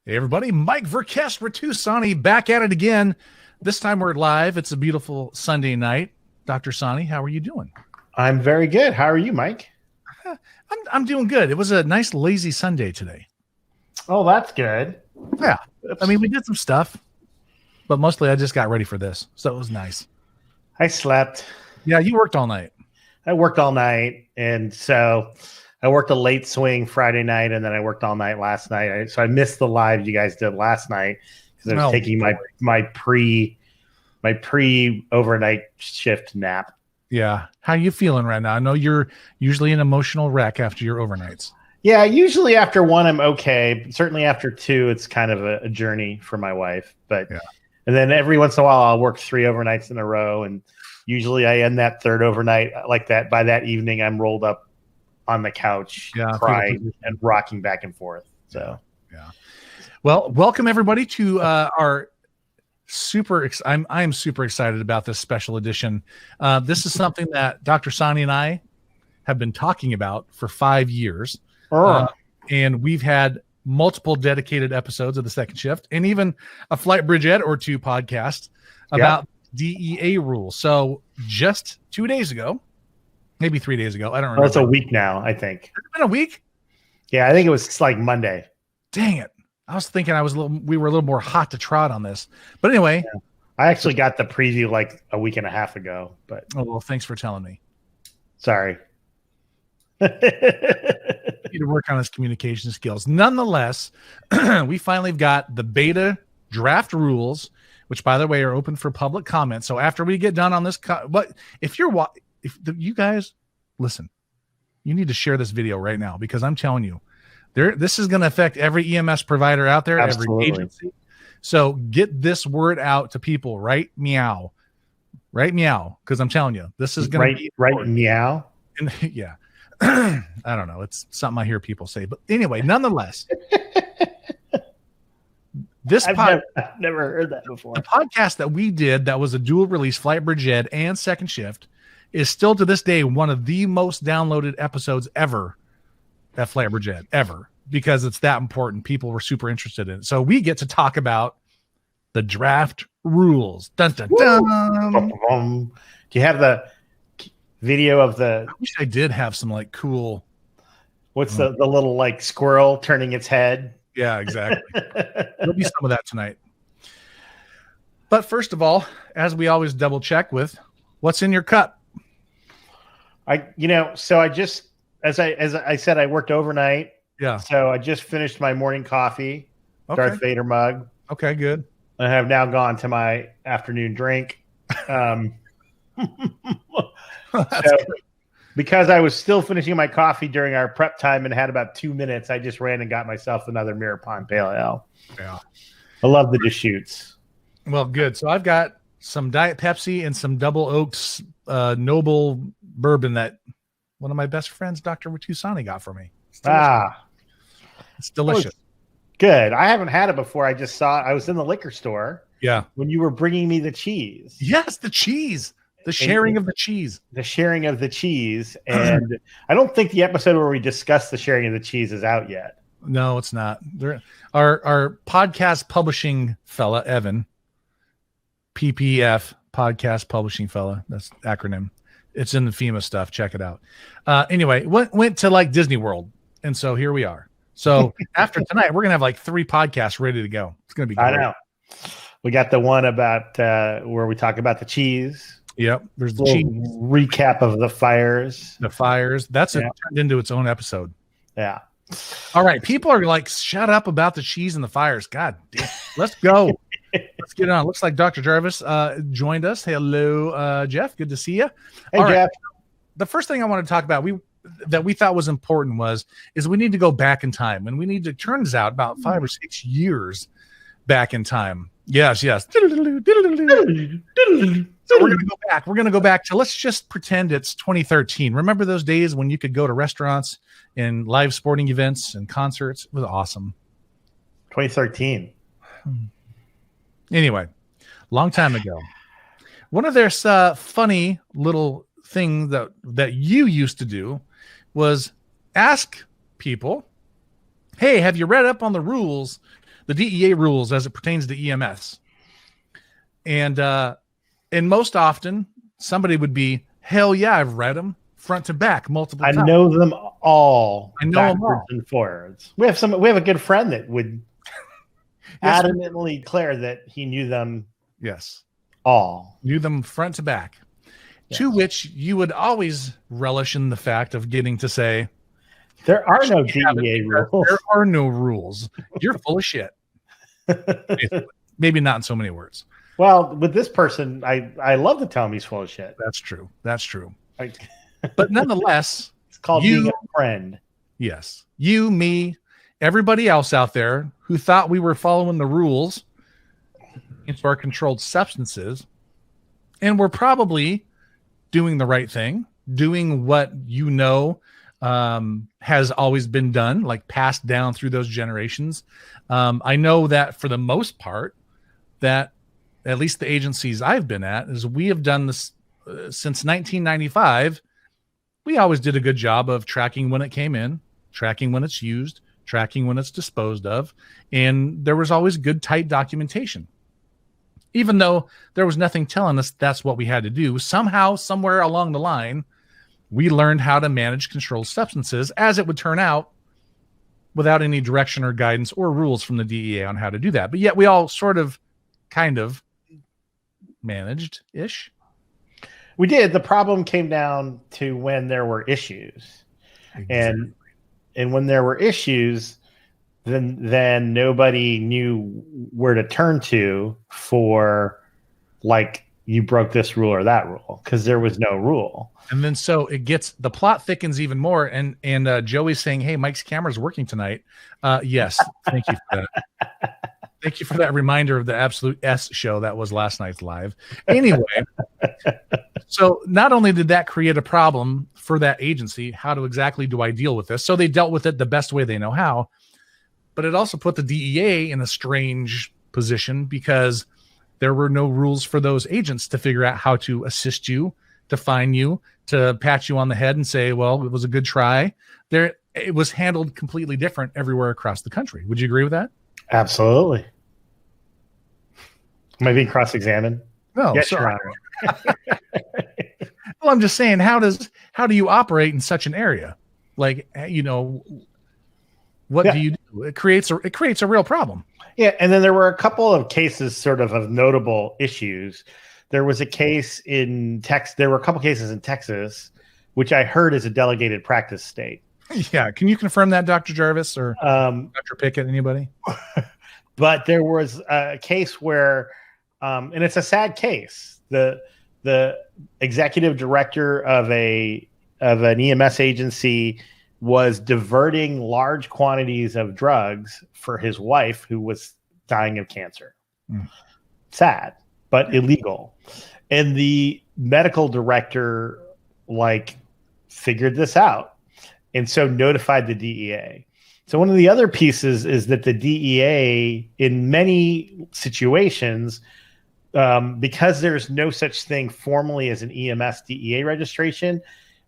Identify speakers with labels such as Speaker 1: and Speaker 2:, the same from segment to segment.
Speaker 1: Hey everybody, Mike Verkest Ratusani back at it again. This time we're live. It's a beautiful Sunday night. Dr. Sani, how are you doing?
Speaker 2: I'm very good. How are you, Mike?
Speaker 1: I'm doing good. It was a nice lazy Sunday today.
Speaker 2: Oh, that's good.
Speaker 1: Yeah. I mean, we did some stuff, but mostly I just got ready for this. So it was nice.
Speaker 2: I slept.
Speaker 1: Yeah, you worked all night.
Speaker 2: I worked all night. And so I worked a late swing Friday night, and then I worked all night last night. So I missed the live you guys did last night because I was taking my pre overnight shift nap.
Speaker 1: Yeah. How you feeling right now? I know you're usually an emotional wreck after your overnights.
Speaker 2: Yeah, usually after one, I'm okay. Certainly after two, it's kind of a journey for my wife. But and then every once in a while, I'll work 3 overnights in a row, and usually I end that third overnight like that. By that evening, I'm rolled up on the couch, crying and rocking back and forth. So,
Speaker 1: yeah. Well, welcome everybody to our I am super excited about this special edition. This is something that Dr. Sani and I have been talking about for 5 years. And we've had multiple dedicated episodes of the Second Shift and even a Flight Bridge Ed or 2 podcast about DEA rules. So just 2 days ago, maybe 3 days ago, I don't remember.
Speaker 2: It's a week now, I think.
Speaker 1: Has it been a week?
Speaker 2: Yeah, I think it was like Monday.
Speaker 1: Dang it. I was thinking we were a little more hot to trot on this. But anyway.
Speaker 2: Yeah. I actually got the preview like a week and a half ago. But
Speaker 1: well, thanks for telling me.
Speaker 2: Sorry.
Speaker 1: Need to work on his communication skills. Nonetheless, we finally got the beta draft rules, which, by the way, are open for public comment. So after we get done on this, if you guys listen, you need to share this video right now because I'm telling you, this is going to affect every EMS provider out there,
Speaker 2: Absolutely.
Speaker 1: Every agency. So get this word out to people. Right meow, because I'm telling you, this is going to be
Speaker 2: right meow.
Speaker 1: And, yeah. I don't know. It's something I hear people say. But anyway, nonetheless,
Speaker 2: I've never heard that before.
Speaker 1: The podcast that we did that was a dual release, Flight Bridge Ed and Second Shift, is still to this day one of the most downloaded episodes ever at Flight Bridge Ed, ever, because it's that important. People were super interested in it. So we get to talk about the draft rules. Dun, dun, dun.
Speaker 2: Do you have the video of the?
Speaker 1: I wish I did have some like cool.
Speaker 2: What's the little like squirrel turning its head?
Speaker 1: Yeah, exactly. There'll be some of that tonight. But first of all, as we always double check with, what's in your cup?
Speaker 2: So I just as I said, I worked overnight.
Speaker 1: Yeah.
Speaker 2: So I just finished my morning coffee, Darth Vader mug.
Speaker 1: Okay, good.
Speaker 2: I have now gone to my afternoon drink. Because I was still finishing my coffee during our prep time and had about 2 minutes, I just ran and got myself another Mirror Pond Pale Ale.
Speaker 1: Yeah.
Speaker 2: I love the Deschutes.
Speaker 1: Well, good. So I've got some Diet Pepsi and some Double Oaks Noble bourbon that one of my best friends, Dr. Ratusani, got for me. It's delicious.
Speaker 2: Good. I haven't had it before. I just saw it. I was in the liquor store.
Speaker 1: Yeah.
Speaker 2: When you were bringing me the cheese.
Speaker 1: Yes, the cheese. The sharing of the cheese.
Speaker 2: The sharing of the cheese. And I don't think the episode where we discussed the sharing of the cheese is out yet.
Speaker 1: No, it's not. Our podcast publishing fella, Evan, PPF, podcast publishing fella. That's the acronym. It's in the FEMA stuff. Check it out. Anyway, went to like Disney World. And so here we are. So after tonight, we're going to have like 3 podcasts ready to go. It's going to be great.
Speaker 2: I know. We got the one about where we talk about the cheese.
Speaker 1: Yep. There's the cheese.
Speaker 2: Recap of the fires.
Speaker 1: That's turned into its own episode.
Speaker 2: Yeah.
Speaker 1: All right. People are like, shut up about the cheese and the fires. God damn. Let's go. Let's get on. Looks like Dr. Jarvis joined us. Hello, Jeff. Good to see you.
Speaker 2: Hey,
Speaker 1: all
Speaker 2: Jeff.
Speaker 1: Right. The first thing I want to talk about that we thought was important is we need to go back in time, and we need to turn this out about 5 or 6 years back in time. Yes. So we're going to go back. We're going to go back to, let's just pretend it's 2013. Remember those days when you could go to restaurants and live sporting events and concerts? It was awesome.
Speaker 2: 2013.
Speaker 1: Anyway, long time ago. One of their funny little things that you used to do was ask people, hey, have you read up on the rules the DEA rules as it pertains to EMS. And most often somebody would be, hell yeah, I've read them front to back multiple times.
Speaker 2: I know them all.
Speaker 1: I know them all.
Speaker 2: And forwards. We have a good friend that would adamantly declare that he knew them.
Speaker 1: Yes.
Speaker 2: All.
Speaker 1: Knew them front to back. Yes. To which you would always relish in the fact of getting to say,
Speaker 2: there are no DEA rules.
Speaker 1: There are no rules. You're full of shit. Maybe not in so many words.
Speaker 2: Well, with this person, I love to tell him he's full of shit.
Speaker 1: That's true. But nonetheless,
Speaker 2: it's called being a friend.
Speaker 1: Yes. You, me, everybody else out there who thought we were following the rules into our controlled substances, and we're probably doing the right thing, doing what has always been done, like passed down through those generations. I know that for the most part, that at least the agencies I've been at, is we have done this since 1995. We always did a good job of tracking when it came in, tracking when it's used, tracking when it's disposed of, and there was always good, tight documentation. Even though there was nothing telling us that's what we had to do, somehow, somewhere along the line, we learned how to manage controlled substances, as it would turn out, without any direction or guidance or rules from the DEA on how to do that. But yet we all kind of managed-ish.
Speaker 2: We did. The problem came down to when there were issues.
Speaker 1: Exactly.
Speaker 2: And when there were issues, then nobody knew where to turn to for, like, you broke this rule or that rule, because there was no rule.
Speaker 1: And then so the plot thickens even more. And Joey's saying, hey, Mike's camera's working tonight. Yes. Thank you for that. Thank you for that reminder of the Absolute S show that was last night's live. Anyway, so not only did that create a problem for that agency, exactly do I deal with this? So they dealt with it the best way they know how, but it also put the DEA in a strange position because there were no rules for those agents to figure out how to assist you, to find you, to pat you on the head and say, well, it was a good try. It was handled completely different everywhere across the country. Would you agree with that?
Speaker 2: Absolutely. Am I being cross-examined?
Speaker 1: No.
Speaker 2: Yes, Your
Speaker 1: Honor. Well, I'm just saying, how do you operate in such an area? Like, what do you do? It creates a real problem.
Speaker 2: Yeah, and then there were a couple of cases sort of notable issues. There was a case in Texas. There were a couple cases in Texas, which I heard is a delegated practice state.
Speaker 1: Yeah. Can you confirm that, Dr. Jarvis or Dr. Pickett, anybody?
Speaker 2: But there was a case where, and it's a sad case. The executive director of an EMS agency was diverting large quantities of drugs for his wife, who was dying of cancer. Sad, but illegal. And the medical director figured this out, and so notified the DEA. So one of the other pieces is that the DEA, in many situations, because there's no such thing formally as an EMS DEA registration,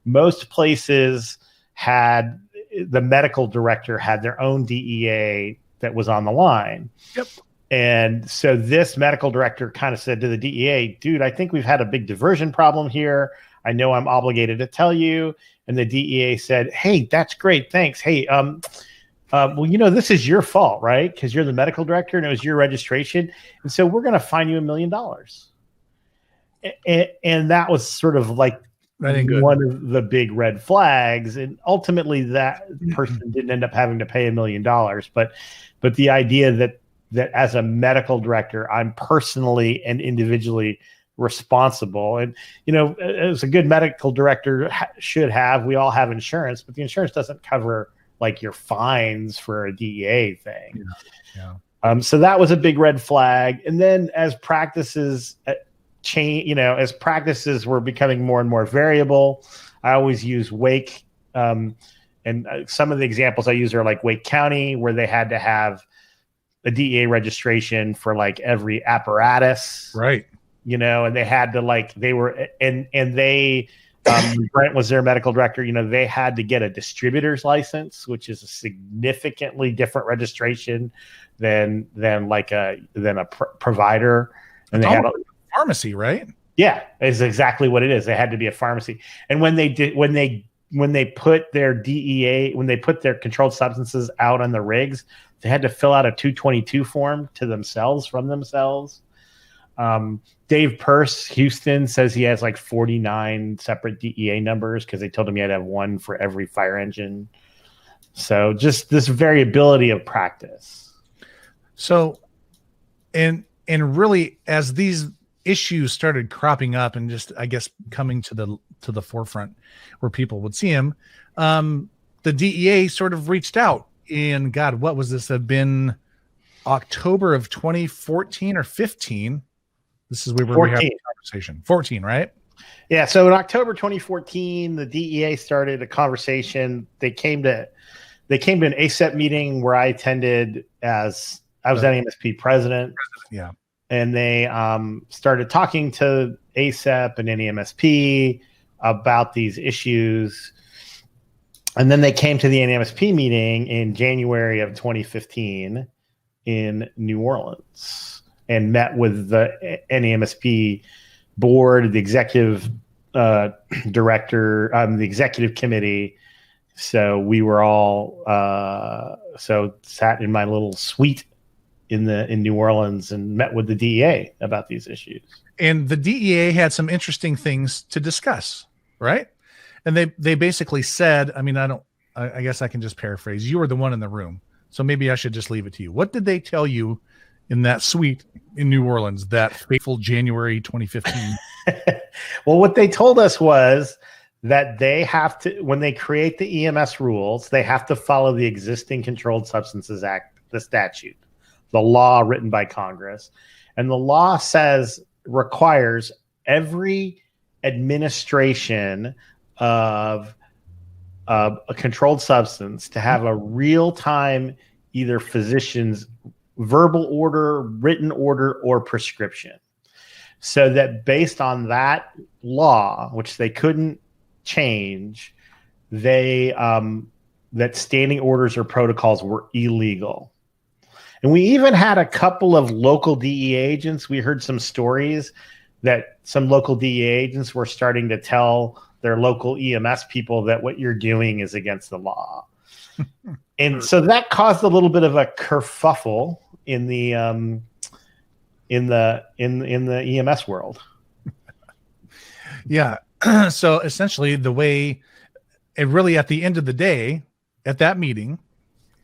Speaker 2: most places the medical director had their own DEA that was on the line.
Speaker 1: Yep.
Speaker 2: And so this medical director kind of said to the DEA, dude, I think we've had a big diversion problem here. I know I'm obligated to tell you. And the DEA said, hey, that's great. Thanks. Hey, well, this is your fault, right? Because you're the medical director and it was your registration. And so we're going to fine you $1 million. And that was sort of like one of the big red flags. And ultimately that person didn't end up having to pay $1 million. But the idea that as a medical director, I'm personally and individually responsible. And, as a good medical director should have, we all have insurance, but the insurance doesn't cover your fines for a DEA thing.
Speaker 1: Yeah.
Speaker 2: So that was a big red flag. And then as practices change, as practices were becoming more and more variable, I always use Wake. And some of the examples I use are like Wake County, where they had to have a DEA registration for every apparatus.
Speaker 1: Right.
Speaker 2: And they had to they Brent was their medical director. They had to get a distributor's license, which is a significantly different registration than a provider. And they had a
Speaker 1: pharmacy, right?
Speaker 2: Yeah, is exactly what it is. They had to be a pharmacy. And when they put their DEA, when they put their controlled substances out on the rigs, they had to fill out a 222 form from themselves. Dave Pearce, Houston, says he has like 49 separate DEA numbers because they told him he had to have one for every fire engine. So just this variability of practice.
Speaker 1: So, and really, as these issues started cropping up and just, I guess, coming to the forefront where people would see them, the DEA sort of reached out. And God, what was this? Have been October of 2014 or 15. This is where we had a conversation. 14, right?
Speaker 2: Yeah. So in October 2014, the DEA started a conversation. They came to an ASEP meeting where I attended as I was NAMSP president.
Speaker 1: Yeah.
Speaker 2: And they started talking to ASEP and NAMSP about these issues. And then they came to the NAMSP meeting in January of 2015 in New Orleans and met with the NAMSP board, the executive director, the executive committee. So we were all sat in my little suite in New Orleans and met with the DEA about these issues.
Speaker 1: And the DEA had some interesting things to discuss, right? And they basically said, I mean, I guess I can just paraphrase. You were the one in the room, so maybe I should just leave it to you. What did they tell you in that suite in New Orleans that fateful January 2015?
Speaker 2: Well, what they told us was that they have to, when they create the EMS rules, they have to follow the existing Controlled Substances Act, the statute, the law written by Congress. And the law requires every administration of a controlled substance to have a real-time either physician's verbal order, written order, or prescription. So that based on that law, which they couldn't change, that standing orders or protocols were illegal. And we even had a couple of local DEA agents. We heard some stories that some local DEA agents were starting to tell their local EMS people that what you're doing is against the law. And so that caused a little bit of a kerfuffle in the EMS world.
Speaker 1: Yeah. So essentially the way it really, at the end of the day, at that meeting,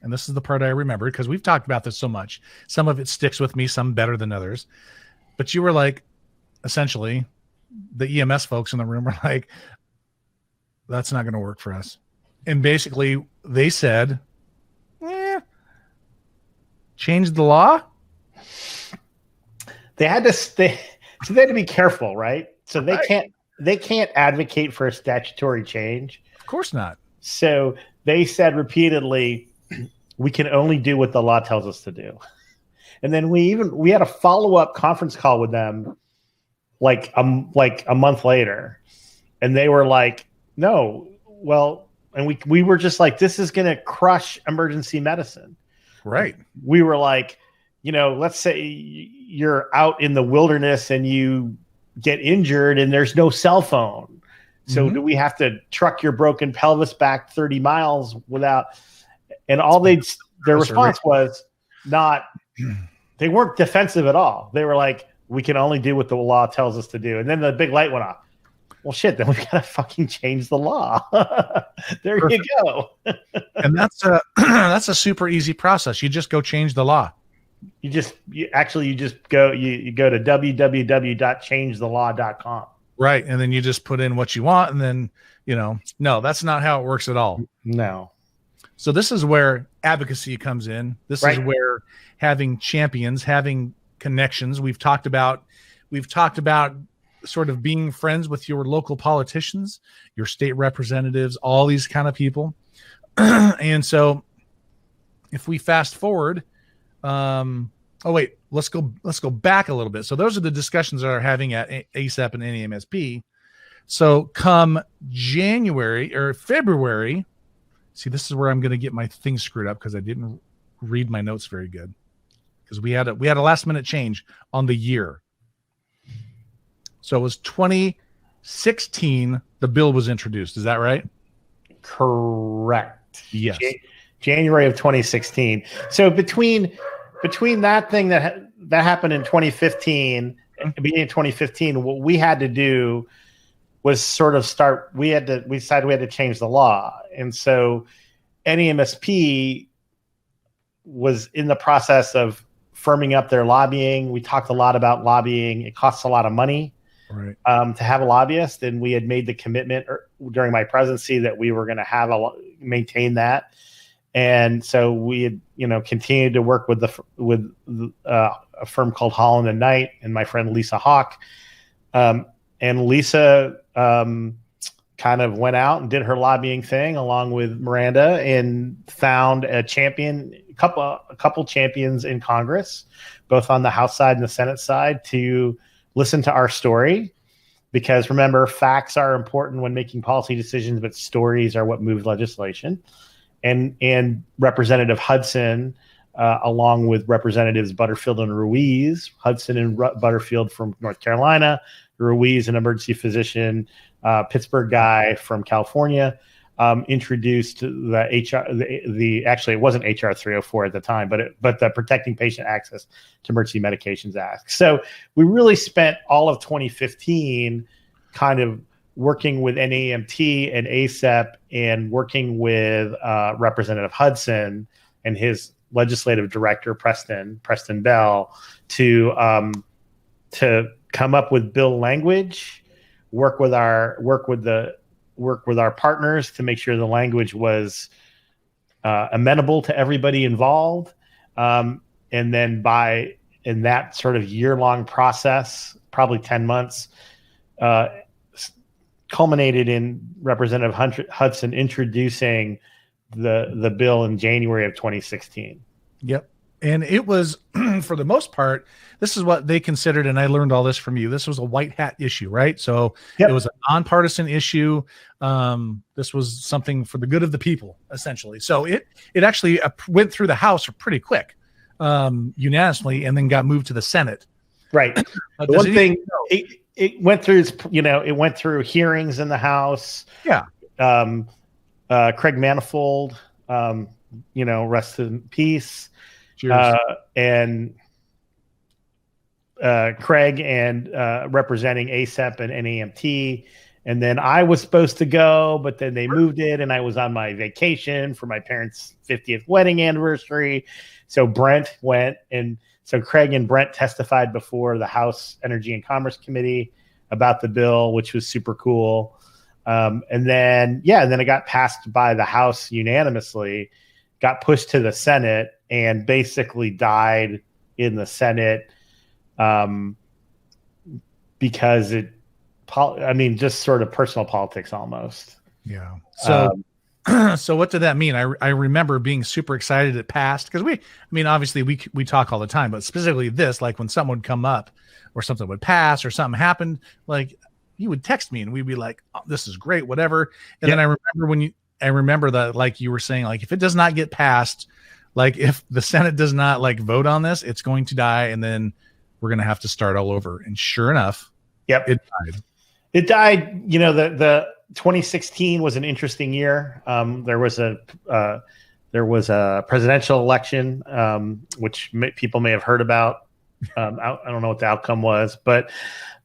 Speaker 1: and this is the part I remember because we've talked about this so much, some of it sticks with me, some better than others, but you were like, essentially the EMS folks in the room were like, that's not going to work for us. And basically they said, change the law.
Speaker 2: They had to be careful, right? So they can't advocate for a statutory change.
Speaker 1: Of course not.
Speaker 2: So they said repeatedly, we can only do what the law tells us to do. And then we had a follow-up conference call with them like a month later. And they were like, no, well, and we were just like, this is going to crush emergency medicine.
Speaker 1: Right.
Speaker 2: We were like, let's say you're out in the wilderness and you get injured and there's no cell phone. So do we have to truck your broken pelvis back 30 miles without, and all their response was not, they weren't defensive at all. They were like, we can only do what the law tells us to do. And then the big light went off. Well, shit, then we got to fucking change the law. There Perfect. You go.
Speaker 1: And that's a super easy process. You just go change the law.
Speaker 2: You just go to www.changethelaww.com.
Speaker 1: Right. And then you just put in what you want. And then, no, that's not how it works at all.
Speaker 2: No.
Speaker 1: So this is where advocacy comes in. This is where having champions, having connections. We've talked about sort of being friends with your local politicians, your state representatives, all these kind of people. And so if we fast forward, let's go back a little bit. So those are the discussions that are having at ASEP and NAMSP. So come January or February, see, this is where I'm going to get my thing screwed up because I didn't read my notes very good, because we had a last minute change on the year. So it was 2016. The bill was introduced. Is that right?
Speaker 2: Correct.
Speaker 1: Yes.
Speaker 2: January of 2016. So between that thing that happened in 2015, beginning of 2015, what we had to do was sort of we decided we had to change the law. And so NEMSP was in the process of firming up their lobbying. We talked a lot about lobbying. It costs a lot of money, right, to have a lobbyist. And we had made the commitment during my presidency that we were going to maintain that. And so we had, continued to work with a firm called Holland and Knight and my friend Lisa Hawk. And Lisa kind of went out and did her lobbying thing along with Miranda and found a couple champions in Congress, both on the House side and the Senate side, to listen to our story. Because remember, facts are important when making policy decisions, but stories are what move legislation. And Representative Hudson, along with Representatives Butterfield and Ruiz, Hudson and Butterfield from North Carolina, Ruiz, an emergency physician, Pittsburgh guy from California, introduced actually it wasn't HR 304 at the time, but the Protecting Patient Access to Emergency Medications Act. So we really spent all of 2015 kind of working with NAMT and ACEP and working with Representative Hudson and his legislative director, Preston Bell, to come up with bill language, work with our partners to make sure the language was amenable to everybody involved. And then in that sort of year-long process, probably 10 months, culminated in Representative Hudson introducing the bill in January of 2016.
Speaker 1: Yep. And it was, for the most part, this is what they considered, and I learned all this from you. This was a white hat issue, right? So It was a nonpartisan issue. This was something for the good of the people, essentially. So it actually went through the House pretty quick, unanimously, and then got moved to the Senate.
Speaker 2: Right. The one thing, it went through, it went through hearings in the House.
Speaker 1: Yeah.
Speaker 2: Craig Manifold, rest in peace. And Craig and representing ACEP and NAMT. And then I was supposed to go, but then they moved it, and I was on my vacation for my parents' 50th wedding anniversary. So Brent went, and so Craig and Brent testified before the House Energy and Commerce Committee about the bill, which was super cool. And then it got passed by the House unanimously, got pushed to the Senate, and basically died in the Senate because just sort of personal politics almost.
Speaker 1: Yeah. So, so what did that mean? I remember being super excited it passed, because obviously we talk all the time, but specifically this, like when something would come up or something would pass or something happened, like you would text me and we'd be like, oh, this is great, whatever. And then I remember that, like you were saying, like if it does not get passed, like if the Senate does not like vote on this, it's going to die. And then we're going to have to start all over. And sure enough,
Speaker 2: it died. It died. The 2016 was an interesting year. There was a presidential election, which people may have heard about. I don't know what the outcome was, but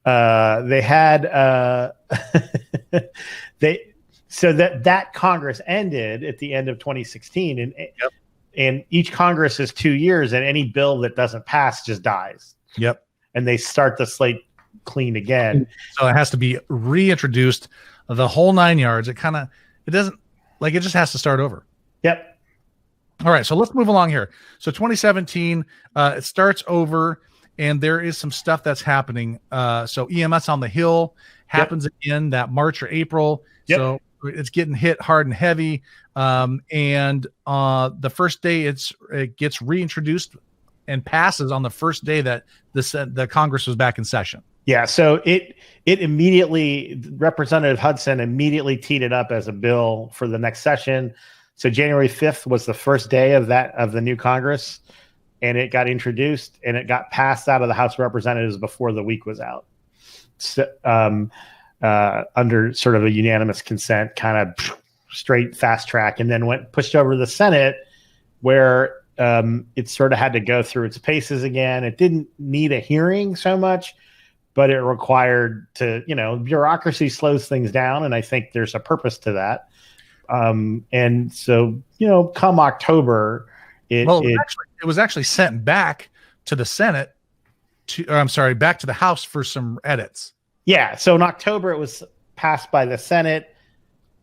Speaker 2: they had so that Congress ended at the end of 2016, and each Congress is 2 years, and any bill that doesn't pass just dies.
Speaker 1: Yep.
Speaker 2: And they start the slate clean again.
Speaker 1: So it has to be reintroduced, the whole 9 yards. It just has to start over.
Speaker 2: Yep.
Speaker 1: All right. So let's move along here. So 2017, it starts over, and there is some stuff that's happening. So EMS on the Hill happens again that March or April. Yep. So it's getting hit hard and heavy. And the first day it gets reintroduced and passes on the first day that the Congress was back in session.
Speaker 2: Yeah, so it immediately, Representative Hudson immediately teed it up as a bill for the next session. So January 5th was the first day of the new Congress, and it got introduced and it got passed out of the House of Representatives before the week was out. So, under sort of a unanimous consent, kind of straight fast track, and then went pushed over to the Senate, where it sort of had to go through its paces again. It didn't need a hearing so much, but it required bureaucracy slows things down, and I think there's a purpose to that. And so, come October, it
Speaker 1: was actually sent back to the Senate back to the House for some edits. Yeah.
Speaker 2: So in October, it was passed by the Senate,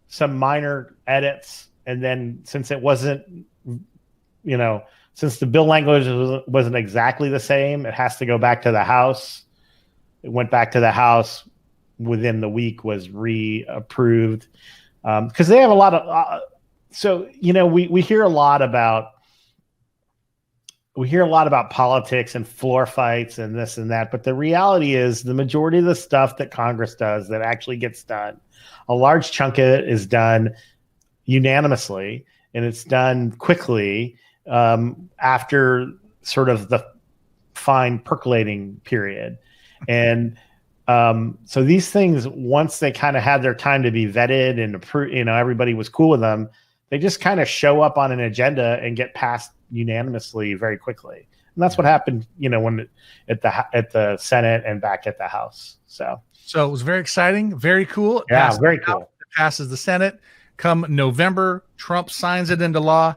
Speaker 2: some minor edits. And then since it wasn't, since the bill language wasn't exactly the same, it has to go back to the House. It went back to the House within the week, was reapproved. Because they have a lot of, we hear a lot about politics and floor fights and this and that, but the reality is the majority of the stuff that Congress does that actually gets done, a large chunk of it is done unanimously, and it's done quickly after sort of the fine percolating period. And so these things, once they kind of had their time to be vetted and approved, everybody was cool with them, they just kind of show up on an agenda and get passed unanimously very quickly. And that's what happened, when at the Senate and back at the House. So
Speaker 1: it was very exciting, very cool.
Speaker 2: Yeah, very cool.
Speaker 1: It passes the Senate. Come November, Trump signs it into law.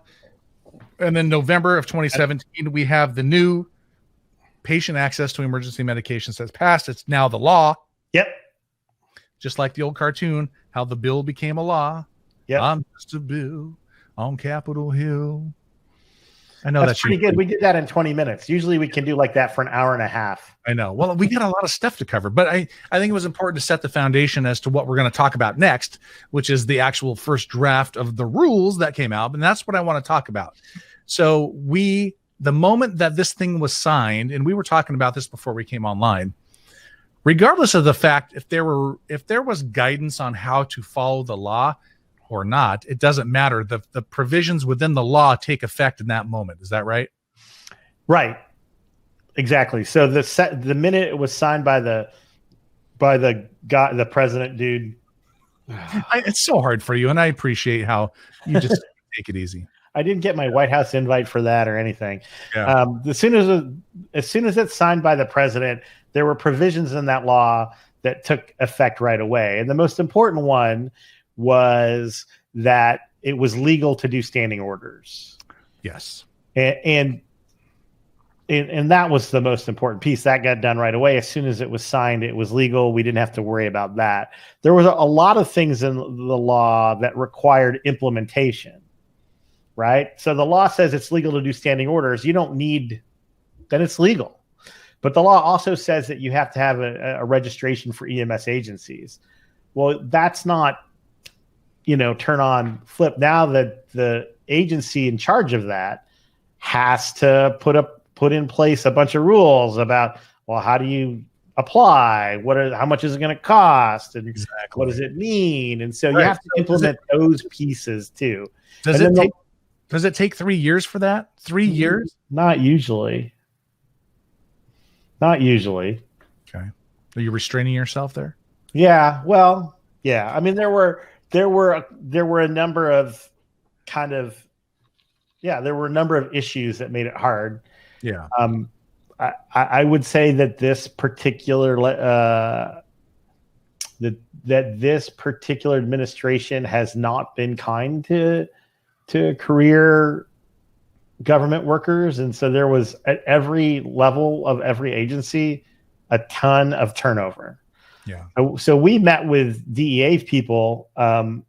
Speaker 1: And then November of 2017, we have the new patient access to emergency medications that's passed. It's now the law.
Speaker 2: Yep.
Speaker 1: Just like the old cartoon, how the bill became a law.
Speaker 2: Yep.
Speaker 1: I'm just a bill on Capitol Hill. I know
Speaker 2: that's pretty good. We did that in 20 minutes. Usually we can do like that for an hour and a half.
Speaker 1: I know. Well, we got a lot of stuff to cover, but I think it was important to set the foundation as to what we're going to talk about next, which is the actual first draft of the rules that came out. And that's what I want to talk about. So the moment that this thing was signed, and we were talking about this before we came online, regardless of the fact if there was guidance on how to follow the law or not, it doesn't matter. The provisions within the law take effect in that moment. Is that right?
Speaker 2: Right. Exactly. So the minute it was signed by the guy, the president dude,
Speaker 1: it's so hard for you, and I appreciate how you just take it easy.
Speaker 2: I didn't get my White House invite for that or anything.
Speaker 1: Yeah.
Speaker 2: As soon as it's signed by the president, there were provisions in that law that took effect right away. And the most important one was that it was legal to do standing orders.
Speaker 1: Yes.
Speaker 2: And that was the most important piece. That got done right away. As soon as it was signed, it was legal. We didn't have to worry about that. There was a lot of things in the law that required implementation. Right. So the law says it's legal to do standing orders. You don't need, then it's legal. But the law also says that you have to have a registration for EMS agencies. Well, that's not, turn on flip. Now that the agency in charge of that has to put in place a bunch of rules about, well, how do you apply? How much is it going to cost? And exactly. What does it mean? And so you have to implement those pieces too.
Speaker 1: Does it take 3 years for that? 3 years?
Speaker 2: Not usually. Okay.
Speaker 1: Are you restraining yourself there?
Speaker 2: Yeah. Well, yeah. I mean, there were a number of there were a number of issues that made it hard.
Speaker 1: Yeah.
Speaker 2: I would say that this particular this particular administration has not been kind to career government workers. And so there was at every level of every agency, a ton of turnover.
Speaker 1: Yeah.
Speaker 2: So we met with DEA people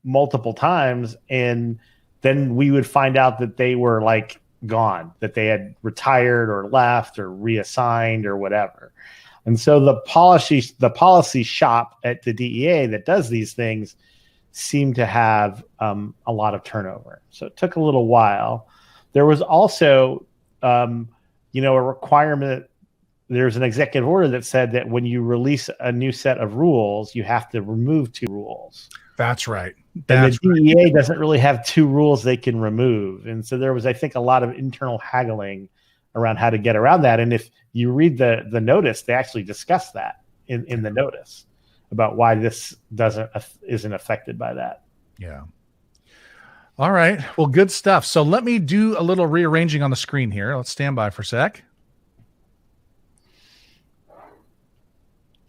Speaker 2: multiple times, and then we would find out that they were like gone, that they had retired or left or reassigned or whatever. And so the policy shop at the DEA that does these things seemed to have a lot of turnover. So it took a little while. There was also, a requirement there's an executive order that said that when you release a new set of rules, you have to remove 2 rules.
Speaker 1: That's right.
Speaker 2: And the DEA doesn't really have 2 rules they can remove. And so there was, I think, a lot of internal haggling around how to get around that. And if you read the notice, they actually discuss that in the notice about why this isn't affected by that.
Speaker 1: Yeah. All right. Well, good stuff. So let me do a little rearranging on the screen here. Let's stand by for a sec.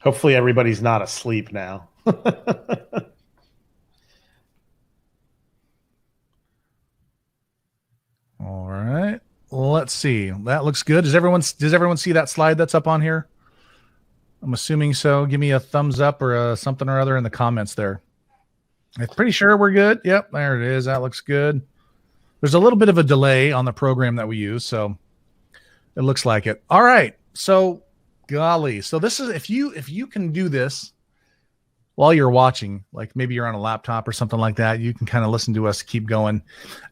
Speaker 2: Hopefully everybody's not asleep now.
Speaker 1: All right. Let's see. That looks good. Does everyone see that slide that's up on here? I'm assuming so. Give me a thumbs up or something or other in the comments there. I'm pretty sure we're good. Yep, there it is. That looks good. There's a little bit of a delay on the program that we use, so it looks like it. All right. So golly. So this is if you can do this while you're watching, like maybe you're on a laptop or something like that, you can kind of listen to us keep going.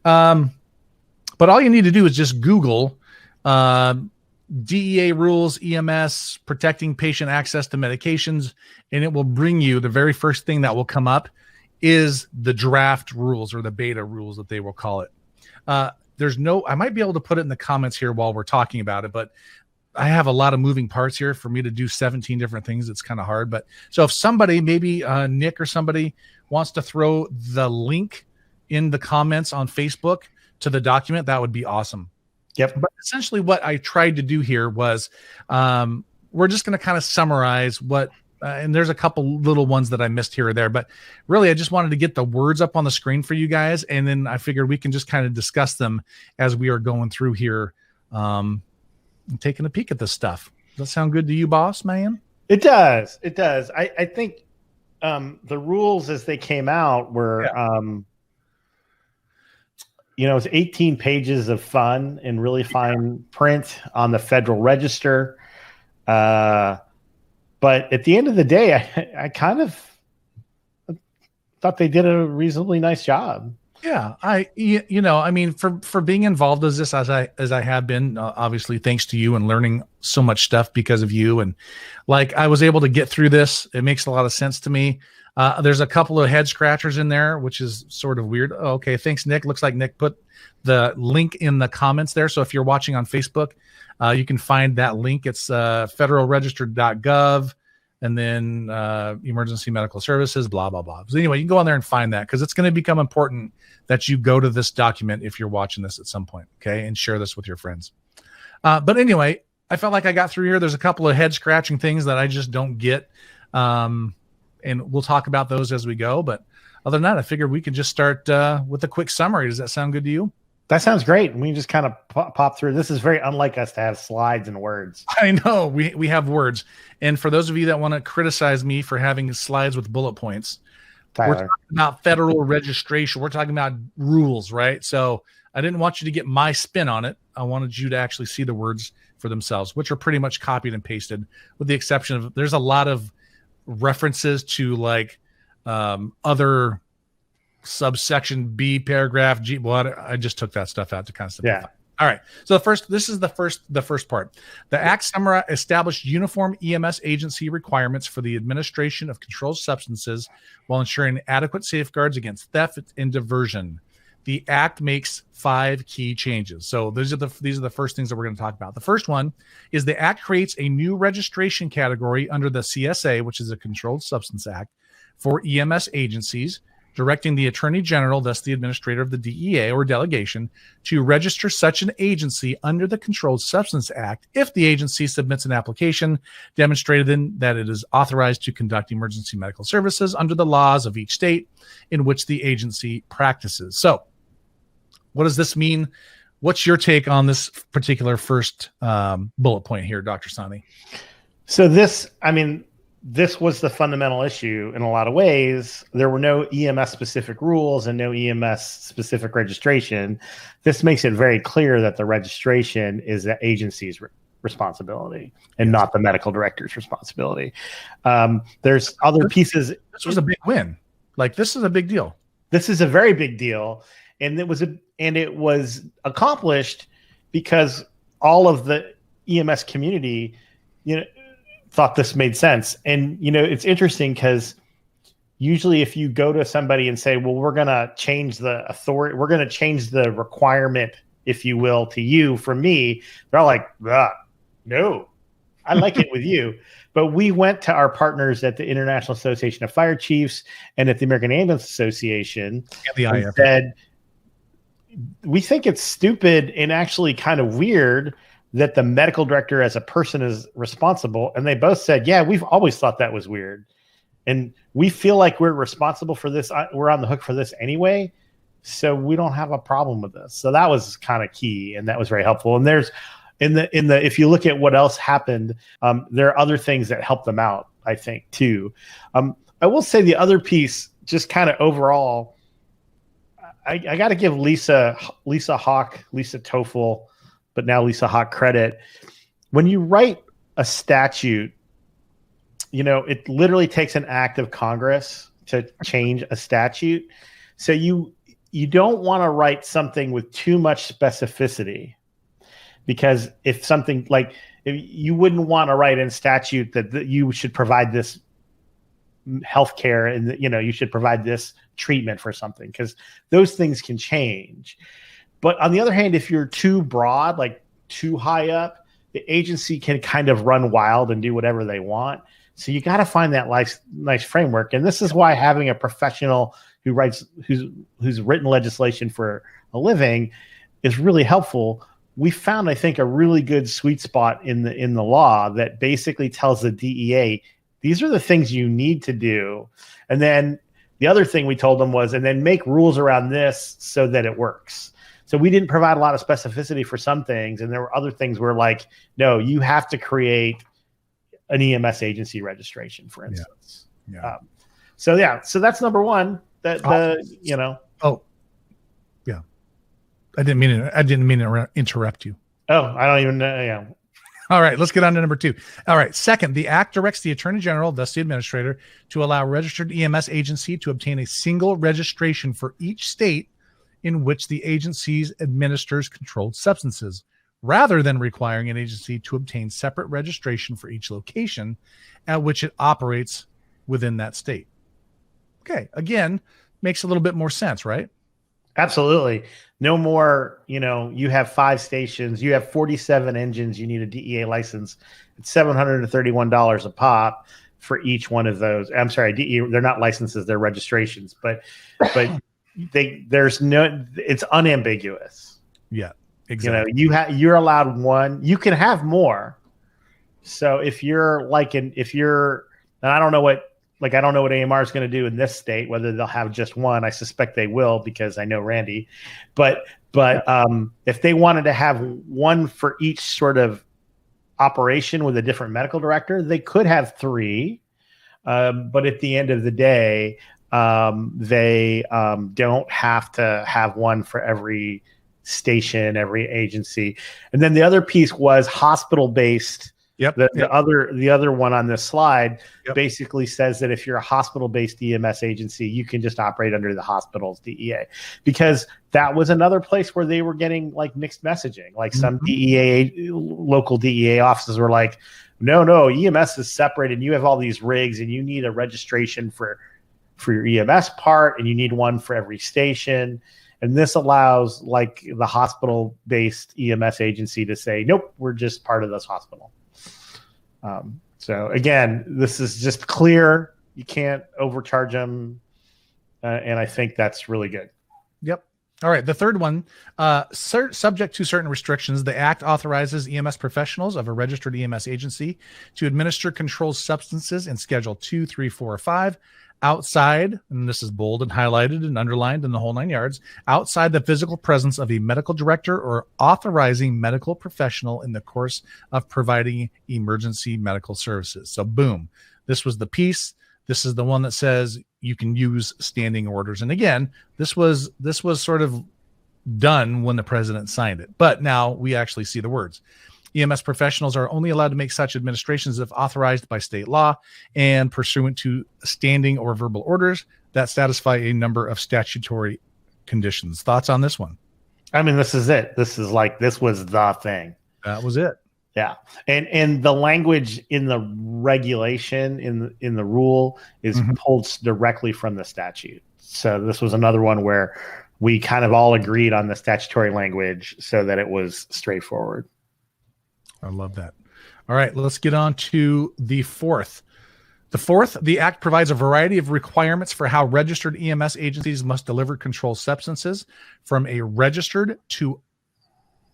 Speaker 1: But all you need to do is just Google DEA rules, EMS, protecting patient access to medications, and it will bring you the very first thing that will come up is the draft rules or the beta rules that they will call it. I might be able to put it in the comments here while we're talking about it, but I have a lot of moving parts here for me to do 17 different things. It's kind of hard, but so if somebody, maybe Nick or somebody wants to throw the link in the comments on Facebook to the document, that would be awesome.
Speaker 2: Yep.
Speaker 1: But essentially what I tried to do here was we're just going to kind of summarize what, and there's a couple little ones that I missed here or there, but really I just wanted to get the words up on the screen for you guys. And then I figured we can just kind of discuss them as we are going through here and taking a peek at this stuff. Does that sound good to you, boss man?
Speaker 2: It does. It does. I think the rules as they came out were, it's 18 pages of fun and really fine print on the Federal Register. But at the end of the day, I kind of thought they did a reasonably nice job.
Speaker 1: Yeah, I mean, for being involved as I have been, obviously thanks to you and learning so much stuff because of you, and like I was able to get through this. It makes a lot of sense to me. There's a couple of head scratchers in there, which is sort of weird. Oh, okay, thanks, Nick. Looks like Nick put the link in the comments there. So if you're watching on Facebook, you can find that link. It's federalregister.gov. And then emergency medical services, blah, blah, blah. So anyway, you can go on there and find that because it's going to become important that you go to this document if you're watching this at some point, okay, and share this with your friends. But anyway, I felt like I got through here. There's a couple of head-scratching things that I just don't get, and we'll talk about those as we go. But other than that, I figured we could just start with a quick summary. Does that sound good to you?
Speaker 2: That sounds great. We can just kind of pop through. This is very unlike us to have slides and words.
Speaker 1: I know we have words. And for those of you that want to criticize me for having slides with bullet points,
Speaker 2: Tyler,
Speaker 1: we're talking about federal registration. We're talking about rules, right? So I didn't want you to get my spin on it. I wanted you to actually see the words for themselves, which are pretty much copied and pasted, with the exception of there's a lot of references to like other subsection B, paragraph G. Well, I just took that stuff out to kind of simplify.
Speaker 2: Yeah.
Speaker 1: All right. So this is the first part. The Act established uniform EMS agency requirements for the administration of controlled substances while ensuring adequate safeguards against theft and diversion. The Act makes 5 key changes. So these are the first things that we're going to talk about. The first one is the Act creates a new registration category under the CSA, which is a Controlled Substance Act, for EMS agencies, directing the Attorney General, thus the administrator of the DEA or delegation, to register such an agency under the Controlled Substance Act if the agency submits an application demonstrating that it is authorized to conduct emergency medical services under the laws of each state in which the agency practices. So what does this mean? What's your take on this particular first bullet point here, Dr. Sani?
Speaker 2: So this was the fundamental issue in a lot of ways. There were no EMS specific rules and no EMS specific registration. This makes it very clear that the registration is the agency's responsibility and not the medical director's responsibility. There's other pieces.
Speaker 1: This was a big win. Like, this is a big deal.
Speaker 2: This is a very big deal. And it was accomplished because all of the EMS community thought this made sense. And, it's interesting because usually if you go to somebody and say, well, we're going to change the authority, we're going to change the requirement, if you will, to you from me, they're all like, no, I like it with you. But we went to our partners at the International Association of Fire Chiefs and at the American Ambulance Association and said, we think it's stupid and actually kind of weird that the medical director as a person is responsible. And they both said, yeah, we've always thought that was weird. And we feel like we're responsible for this. We're on the hook for this anyway. So we don't have a problem with this. So that was kind of key. And that was very helpful. And there's if you look at what else happened, there are other things that help them out, I think, too. I will say the other piece, just kind of overall, I got to give Lisa Toffel, but now Lisa Hawk credit. When you write a statute, it literally takes an act of Congress to change a statute. So you don't want to write something with too much specificity, because if something like, if you wouldn't want to write in statute that you should provide this healthcare and you should provide this treatment for something, because those things can change. But on the other hand, if you're too broad, like too high up, the agency can kind of run wild and do whatever they want. So you got to find that nice framework. And this is why having a professional who's written legislation for a living is really helpful. We found, I think, a really good sweet spot in the law that basically tells the DEA, these are the things you need to do. And then the other thing we told them was, and then make rules around this so that it works. So we didn't provide a lot of specificity for some things. And there were other things where like, no, you have to create an EMS agency registration, for instance.
Speaker 1: Yeah.
Speaker 2: So that's number one.
Speaker 1: Oh, yeah. I didn't mean to interrupt you.
Speaker 2: Oh, I don't even know. Yeah.
Speaker 1: All right, let's get on to number 2. All right. Second, the act directs the Attorney General, thus the administrator, to allow a registered EMS agency to obtain a single registration for each state in which the agency administers controlled substances, rather than requiring an agency to obtain separate registration for each location at which it operates within that state. Okay. Again, makes a little bit more sense, right?
Speaker 2: Absolutely. No more, you have 5 stations, you have 47 engines, you need a DEA license. It's $731 a pop for each one of those. I'm sorry, DEA, they're not licenses, they're registrations, but it's unambiguous.
Speaker 1: Yeah, exactly.
Speaker 2: You're allowed one, you can have more. So if you're and I don't know what AMR is going to do in this state, whether they'll have just one. I suspect they will, because I know Randy. But if they wanted to have one for each sort of operation with a different medical director, they could have 3. But at the end of the day, they don't have to have one for every station, every agency. And then the other piece was hospital-based.
Speaker 1: Yep.
Speaker 2: The other one on this slide basically says that if you're a hospital-based EMS agency, you can just operate under the hospital's DEA, because that was another place where they were getting like mixed messaging. Like some local DEA offices were like, no, EMS is separate and you have all these rigs and you need a registration for your EMS part and you need one for every station. And this allows like the hospital-based EMS agency to say, nope, we're just part of this hospital. So again, this is just clear. You can't overcharge them. And I think that's really good.
Speaker 1: Yep. All right. The third one, subject to certain restrictions, the act authorizes EMS professionals of a registered EMS agency to administer controlled substances in Schedule 2, 3, 4, or 5 outside, and this is bold and highlighted and underlined in the whole 9 yards, outside the physical presence of a medical director or authorizing medical professional in the course of providing emergency medical services. So boom, this was the piece. This is the one that says you can use standing orders. And again, this was sort of done when the president signed it, but now we actually see the words. EMS professionals are only allowed to make such administrations if authorized by state law and pursuant to standing or verbal orders that satisfy a number of statutory conditions. Thoughts on this one?
Speaker 2: I mean, this is it. This was the thing.
Speaker 1: That was it.
Speaker 2: Yeah. And the language in the regulation in the rule is pulled directly from the statute. So this was another one where we kind of all agreed on the statutory language so that it was straightforward.
Speaker 1: I love that. All right, let's get on to the fourth. The Act provides a variety of requirements for how registered EMS agencies must deliver controlled substances from a registered to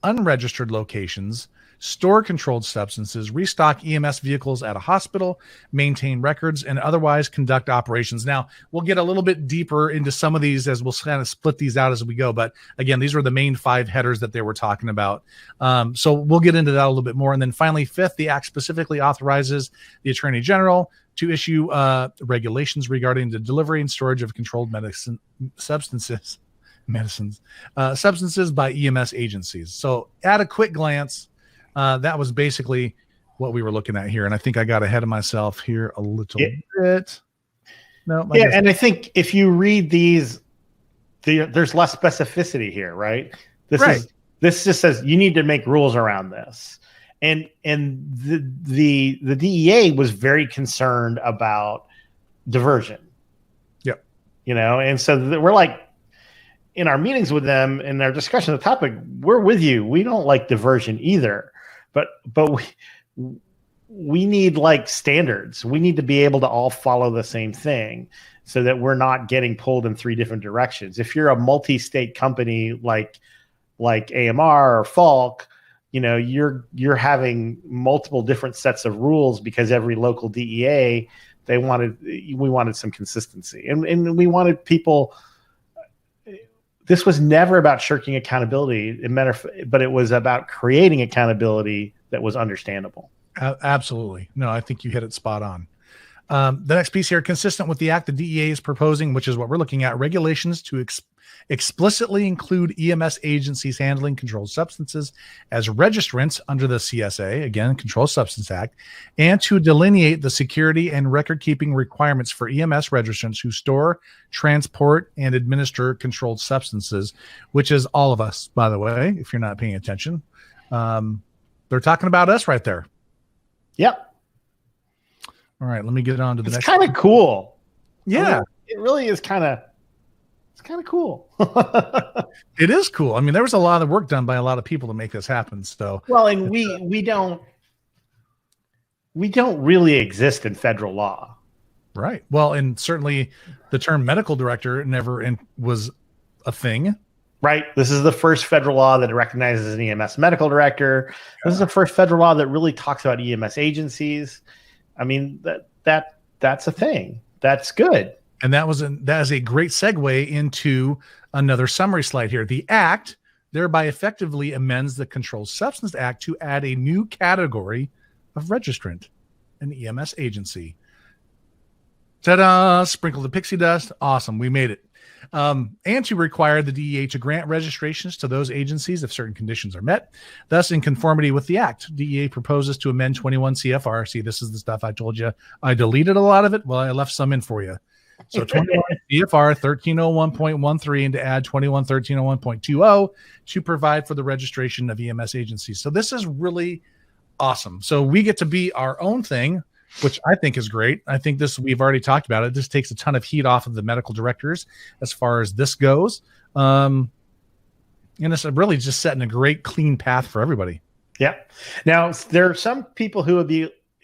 Speaker 1: unregistered locations, store controlled substances, restock EMS vehicles at a hospital, maintain records, and otherwise conduct operations. Now, we'll get a little bit deeper into some of these as we'll kind of split these out as we go. But again, these were the main 5 headers that they were talking about. So we'll get into that a little bit more. And then finally, fifth, the Act specifically authorizes the Attorney General to issue regulations regarding the delivery and storage of controlled substances by EMS agencies. So at a quick glance, that was basically what we were looking at here. And I think I got ahead of myself here a little bit. No,
Speaker 2: and I think if you read these, there's less specificity here, right? This just says you need to make rules around this. And the DEA was very concerned about diversion.
Speaker 1: Yep.
Speaker 2: And so we're like, in our meetings with them and their discussion of the topic, we're with you. We don't like diversion either, but we need like standards. We need to be able to all follow the same thing so that we're not getting pulled in 3 different directions. If you're a multi-state company like AMR or Falk, you're having multiple different sets of rules because every local DEA, we wanted some consistency and we wanted people. This was never about shirking accountability, but it was about creating accountability that was understandable.
Speaker 1: Absolutely. No, I think you hit it spot on. The next piece here, consistent with the Act, the DEA is proposing, which is what we're looking at, regulations to explicitly include EMS agencies handling controlled substances as registrants under the CSA, again, Controlled Substance Act, and to delineate the security and record-keeping requirements for EMS registrants who store, transport, and administer controlled substances, which is all of us, by the way, if you're not paying attention. They're talking about us right there.
Speaker 2: Yep.
Speaker 1: All right, let me get on to the next.
Speaker 2: It's kind of cool.
Speaker 1: Yeah.
Speaker 2: It really is kind of cool.
Speaker 1: It is cool. I mean, there was a lot of work done by a lot of people to make this happen. So
Speaker 2: and we don't really exist in federal law.
Speaker 1: Right. Well, and certainly the term medical director never was a thing.
Speaker 2: Right. This is the first federal law that recognizes an EMS medical director. This is the first federal law that really talks about EMS agencies. I mean, that's a thing. That's good.
Speaker 1: And that is a great segue into another summary slide here. The Act thereby effectively amends the Controlled Substance Act to add a new category of registrant, an EMS agency. Ta-da! Sprinkle the pixie dust. Awesome. We made it. And to require the DEA to grant registrations to those agencies if certain conditions are met. Thus, in conformity with the Act, DEA proposes to amend 21 CFR. See, this is the stuff I told you. I deleted a lot of it. Well, I left some in for you. So 21 CFR 1301.13 and to add 21 1301.20 to provide for the registration of EMS agencies. So this is really awesome. So we get to be our own thing, which I think is great. I think we've already talked about it. This takes a ton of heat off of the medical directors as far as this goes. And it's really just setting a great clean path for everybody.
Speaker 2: Yeah. Now there are some people who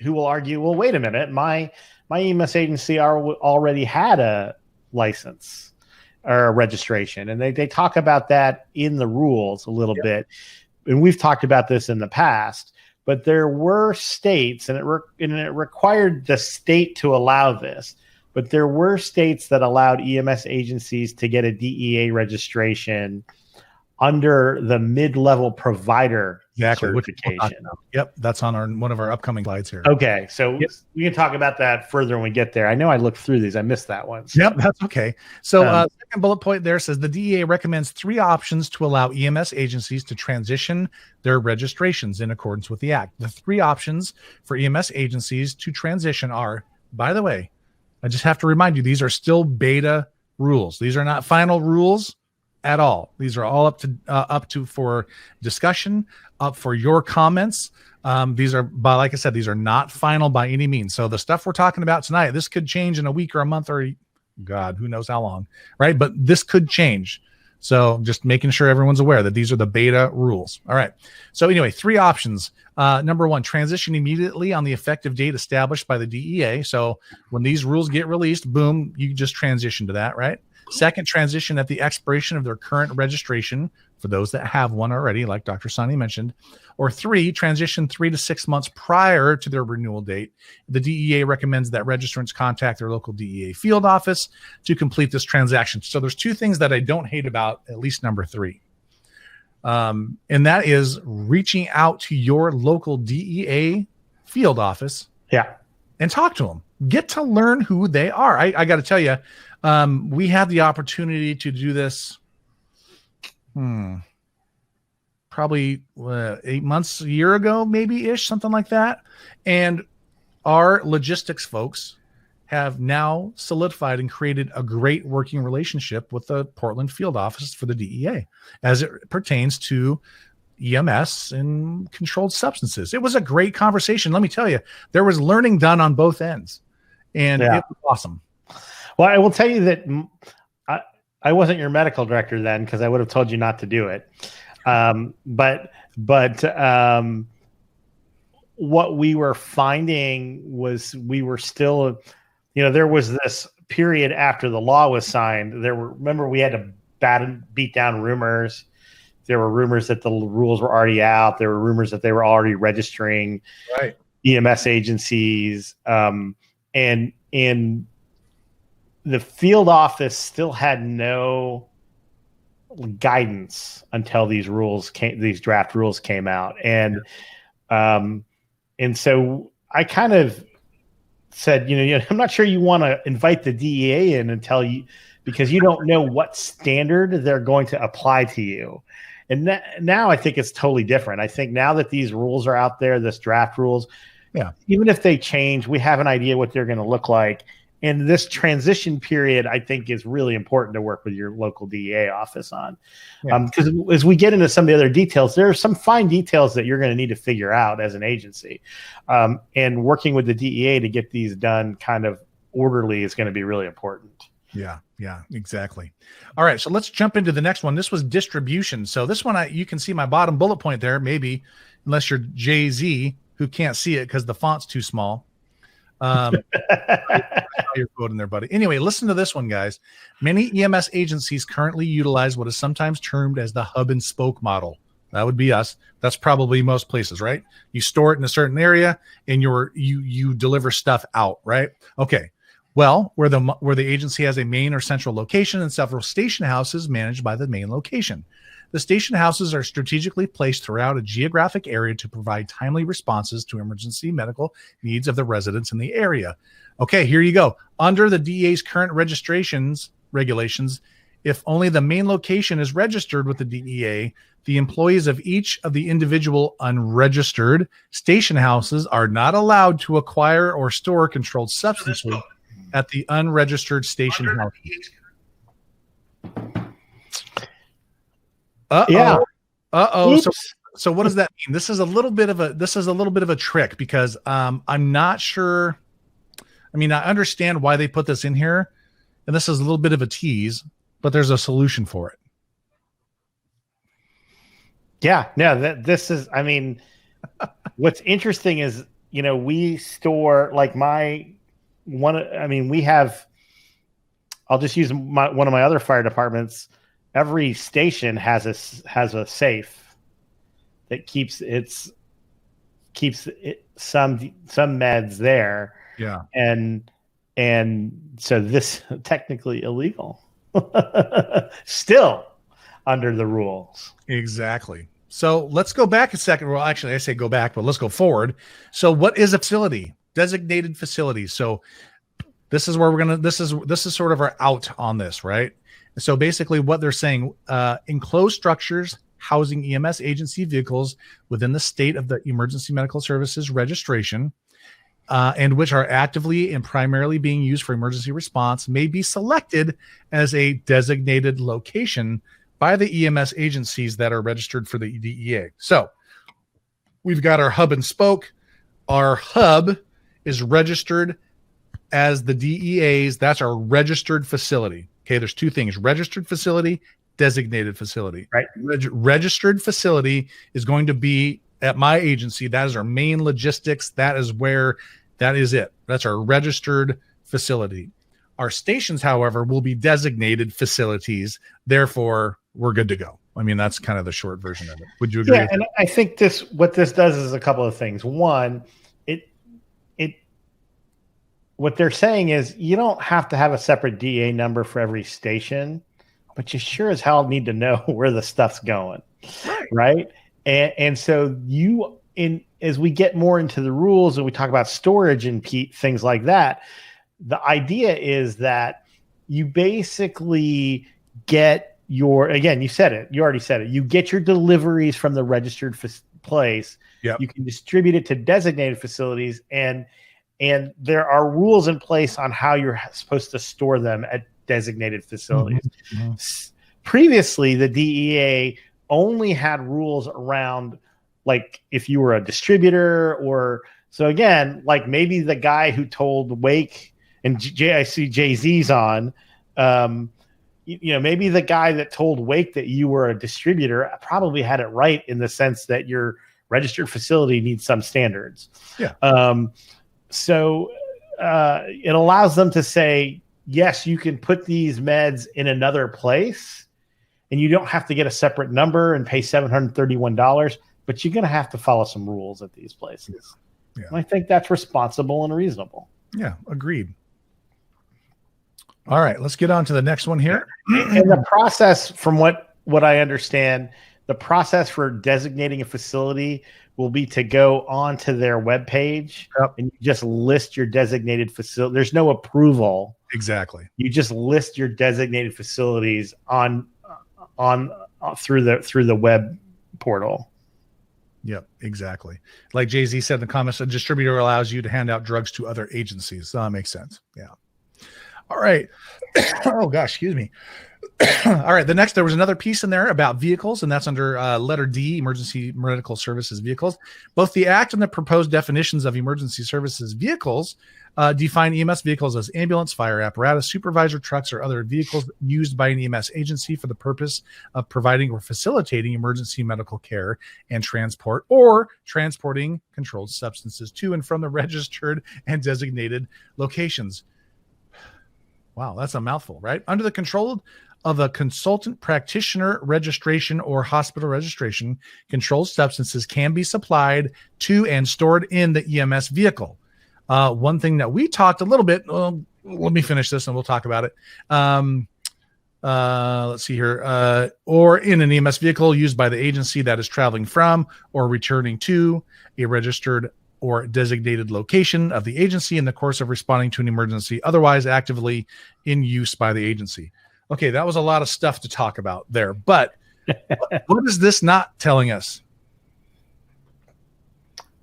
Speaker 2: will argue, well, wait a minute, my EMS agency already had a license or a registration. And they talk about that in the rules a little bit. And we've talked about this in the past. But there were states, and it required the state to allow this, but there were states that allowed EMS agencies to get a DEA registration under the mid-level provider certification.
Speaker 1: Yep, that's on one of our upcoming slides here.
Speaker 2: Okay, so we can talk about that further when we get there. I know I looked through these. I missed that one. So.
Speaker 1: Yep, that's okay. So second bullet point there says the DEA recommends 3 options to allow EMS agencies to transition their registrations in accordance with the Act. The 3 options for EMS agencies to transition are, by the way, I just have to remind you, these are still beta rules. These are not final rules at all. These are all up to for discussion, up for your comments. These are, but like I said, these are not final by any means. So the stuff we're talking about tonight, this could change in a week or a month or God, who knows how long, right? But this could change. So just making sure everyone's aware that these are the beta rules. All right. So anyway, 3 options. Number 1, transition immediately on the effective date established by the DEA. So when these rules get released, boom, you just transition to that, right? Second, transition at the expiration of their current registration for those that have one already, like Dr. Sani mentioned. Or 3, transition 3 to 6 months prior to their renewal date. The DEA recommends that registrants contact their local DEA field office to complete this transaction. So there's 2 things that I don't hate about at least number 3. And that is reaching out to your local DEA field office.
Speaker 2: Yeah.
Speaker 1: And talk to them. Get to learn who they are. I got to tell you, we had the opportunity to do this probably 8 months, a year ago, maybe ish, something like that. And our logistics folks have now solidified and created a great working relationship with the Portland field office for the DEA as it pertains to EMS and controlled substances. It was a great conversation. Let me tell you, there was learning done on both ends, and it was awesome.
Speaker 2: Well, I will tell you that I wasn't your medical director then, because I would have told you not to do it. But what we were finding was we were still, there was this period after the law was signed. Remember, we had to beat down rumors. There were rumors that the rules were already out. There were rumors that they were already registering EMS agencies. And the field office still had no guidance until these draft rules came out. And so I kind of said, I'm not sure you want to invite the DEA in because you don't know what standard they're going to apply to you. And now I think it's totally different. I think now that these rules are out there, this draft rules, even if they change, we have an idea what they're going to look like. And this transition period, I think, is really important to work with your local DEA office on. Because as we get into some of the other details, there are some fine details that you're going to need to figure out as an agency. And working with the DEA to get these done kind of orderly is going to be really important.
Speaker 1: Yeah, exactly. All right, so let's jump into the next one. This was distribution. So this one, you can see my bottom bullet point there, maybe, unless you're Jay-Z, who can't see it because the font's too small. You're quoting there, buddy. Anyway, listen to this one, guys. Many EMS agencies currently utilize what is sometimes termed as the hub and spoke model. That would be us. That's probably most places, right? You store it in a certain area and you deliver stuff out, right? Okay. Well, where the agency has a main or central location and several station houses managed by the main location. The station houses are strategically placed throughout a geographic area to provide timely responses to emergency medical needs of the residents in the area. Okay, here you go. Under the DEA's current regulations, if only the main location is registered with the DEA, the employees of each of the individual unregistered station houses are not allowed to acquire or store controlled substances at the unregistered station house. So what does that mean? This is a little bit of a trick because I'm not sure. I mean, I understand why they put this in here, and this is a little bit of a tease, but there's a solution for it.
Speaker 2: Yeah, no, this is, I mean, what's interesting is, we store we have, I'll just use one of my other fire departments. Every station has a safe that keeps some meds there.
Speaker 1: Yeah.
Speaker 2: And so this technically illegal still under the rules.
Speaker 1: Exactly. So let's go back a second. Well, actually I say go back, but let's go forward. So what is a facility? Designated facilities. So this is where this is sort of our out on this, right? So basically what they're saying, enclosed structures housing EMS agency vehicles within the state of the emergency medical services registration, and which are actively and primarily being used for emergency response may be selected as a designated location by the EMS agencies that are registered for the DEA. So we've got our hub and spoke. Our hub is registered as the DEA's. That's our registered facility. Okay, there's two things: registered facility, designated facility.
Speaker 2: Right.
Speaker 1: Registered facility is going to be at my agency. That is our main logistics. That is it. That's our registered facility. Our stations, however, will be designated facilities. Therefore, we're good to go. I mean, that's kind of the short version of it. Would you agree?
Speaker 2: Yeah, and I think what this does is a couple of things. One, what they're saying is you don't have to have a separate DEA number for every station, but you sure as hell need to know where the stuff's going, right? And so as we get more into the rules and we talk about storage and things like that, the idea is that you basically get again, you already said it. You get your deliveries from the registered place.
Speaker 1: Yep.
Speaker 2: You can distribute it to designated facilities, and there are rules in place on how you're supposed to store them at designated facilities. Mm-hmm. Previously, the DEA only had rules around, like, if you were a distributor, or so again, like maybe the guy who told Wake, and I see Jay-Z's on, maybe the guy that told Wake that you were a distributor probably had it right in the sense that your registered facility needs some standards.
Speaker 1: Yeah.
Speaker 2: So it allows them to say, yes, you can put these meds in another place, and you don't have to get a separate number and pay $731, but you're going to have to follow some rules at these places.
Speaker 1: Yeah.
Speaker 2: And I think that's responsible and reasonable.
Speaker 1: Yeah, agreed. All right, let's get on to the next one here.
Speaker 2: And the process, from what I understand, the process for designating a facility will be to go onto their webpage and you just list your designated facility. There's no approval.
Speaker 1: Exactly.
Speaker 2: You just list your designated facilities on through the web portal.
Speaker 1: Yep, exactly. Like Jay-Z said in the comments, a distributor allows you to hand out drugs to other agencies. So that makes sense. Yeah. All right. Oh gosh, excuse me. All right. There was another piece in there about vehicles, and that's under letter D, emergency medical services vehicles. Both the act and the proposed definitions of emergency services vehicles define EMS vehicles as ambulance, fire apparatus, supervisor trucks, or other vehicles used by an EMS agency for the purpose of providing or facilitating emergency medical care and transport, or transporting controlled substances to and from the registered and designated locations. Wow, that's a mouthful, right? Under the control of a consultant practitioner registration or hospital registration, controlled substances can be supplied to and stored in the EMS vehicle. One thing that we talked a little bit, let me finish this and we'll talk about it. Let's see here. Or in an EMS vehicle used by the agency that is traveling from or returning to a registered or designated location of the agency in the course of responding to an emergency, otherwise actively in use by the agency. Okay, that was a lot of stuff to talk about there, but what is this not telling us?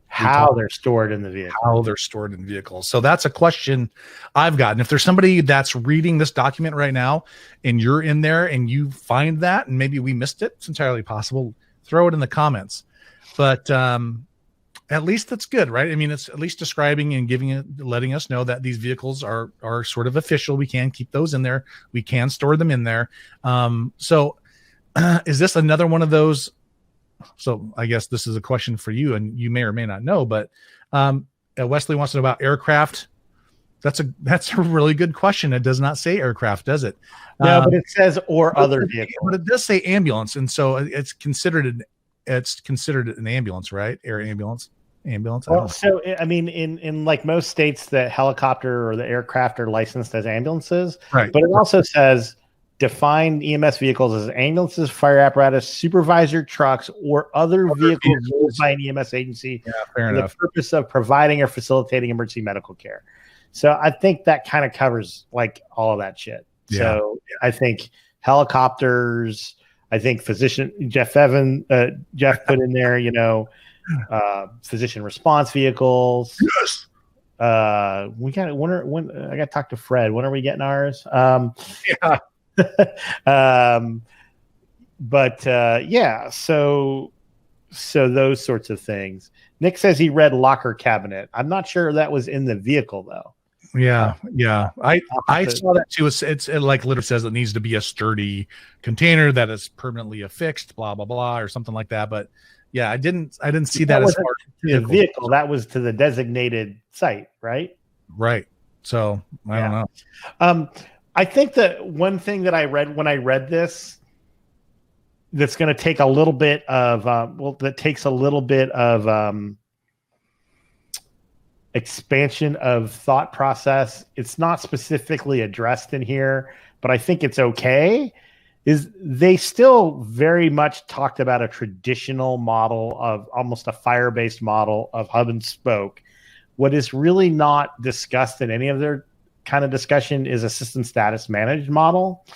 Speaker 2: How they're stored in the vehicle.
Speaker 1: How they're stored in vehicles. So that's a question I've gotten. If there's somebody that's reading this document right now and you're in there and you find that, and maybe we missed it, it's entirely possible, throw it in the comments. But at least that's good, right? I mean, it's at least describing and letting us know that these vehicles are sort of official. We can keep those in there. We can store them in there. So is this another one of those? So I guess this is a question for you, and you may or may not know, but Wesley wants to know about aircraft. That's a really good question. It does not say aircraft, does it?
Speaker 2: No, but it says or other vehicles.
Speaker 1: But it does say ambulance, and so it's considered an ambulance, right? Air ambulance.
Speaker 2: Well, so I mean, in like most states, the helicopter or the aircraft are licensed as ambulances,
Speaker 1: right?
Speaker 2: But it also says define EMS vehicles as ambulances, fire apparatus, supervisor trucks, or other vehicles used by an EMS agency for the purpose of providing or facilitating emergency medical care. So I think that kind of covers like all of that shit. Yeah. So I think helicopters. I think physician Jeff put in there, physician response vehicles.
Speaker 1: Yes.
Speaker 2: We got when I got to talk to Fred. When are we getting ours? yeah, so those sorts of things. Nick says he read locker cabinet. I'm not sure that was in the vehicle though.
Speaker 1: Yeah. I saw that too. It like literally says it needs to be a sturdy container that is permanently affixed, blah blah blah, or something like that. But yeah, I didn't see that as far
Speaker 2: as the vehicle. That was to the designated site, right?
Speaker 1: Right. So I don't know.
Speaker 2: I think that one thing that I read when I read this, that's going to take a little bit of that takes a little bit of expansion of thought process. It's not specifically addressed in here, but I think it's okay. Is they still very much talked about a traditional model of almost a fire-based model of hub and spoke. What is really not discussed in any of their kind of discussion is a system status managed model,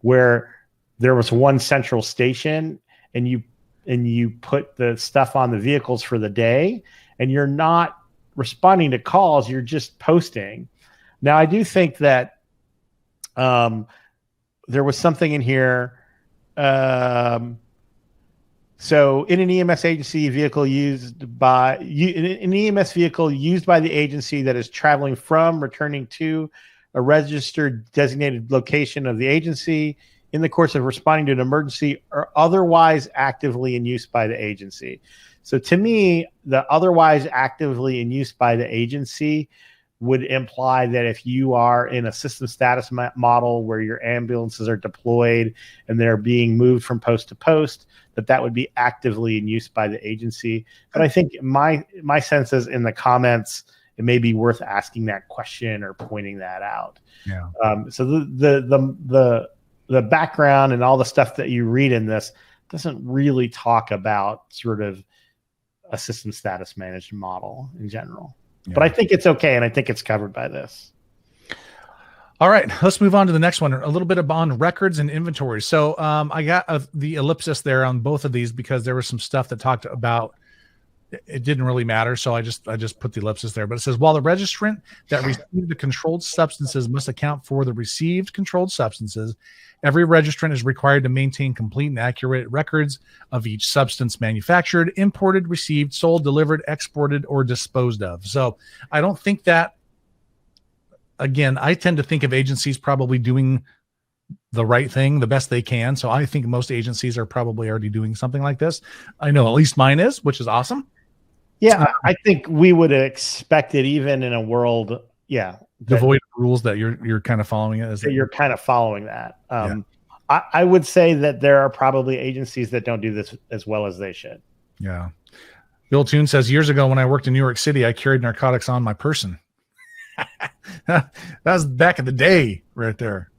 Speaker 2: where there was one central station and you put the stuff on the vehicles for the day, and you're not responding to calls, you're just posting. Now, I do think that there was something in here. So in an EMS agency vehicle used by an EMS vehicle used by the agency that is traveling from, returning to a registered designated location of the agency in the course of responding to an emergency or otherwise actively in use by the agency. So to me, the otherwise actively in use by the agency would imply that if you are in a system status model where your ambulances are deployed and they're being moved from post to post, that would be actively in use by the agency. But I think my sense is in the comments, it may be worth asking that question or pointing that out.
Speaker 1: Yeah.
Speaker 2: So the background and all the stuff that you read in this doesn't really talk about sort of a system status managed model in general. Yeah. But I think it's okay, and I think it's covered by this.
Speaker 1: All right, let's move on to the next one. A little bit on records and inventory. So I got the ellipsis there on both of these because there was some stuff that talked about it didn't really matter. So I just put the ellipsis there. But it says, while the registrant that received the controlled substances must account for the received controlled substances, every registrant is required to maintain complete and accurate records of each substance manufactured, imported, received, sold, delivered, exported, or disposed of. So I don't think that, again, I tend to think of agencies probably doing the right thing, the best they can. So I think most agencies are probably already doing something like this. I know at least mine is, which is awesome.
Speaker 2: Yeah, I think we would expect it even in a world,
Speaker 1: devoid of rules that you're kind of following it.
Speaker 2: You're kind of following that. I would say that there are probably agencies that don't do this as well as they should.
Speaker 1: Yeah. Bill Toon says, years ago when I worked in New York City, I carried narcotics on my person. That was back in the day right there.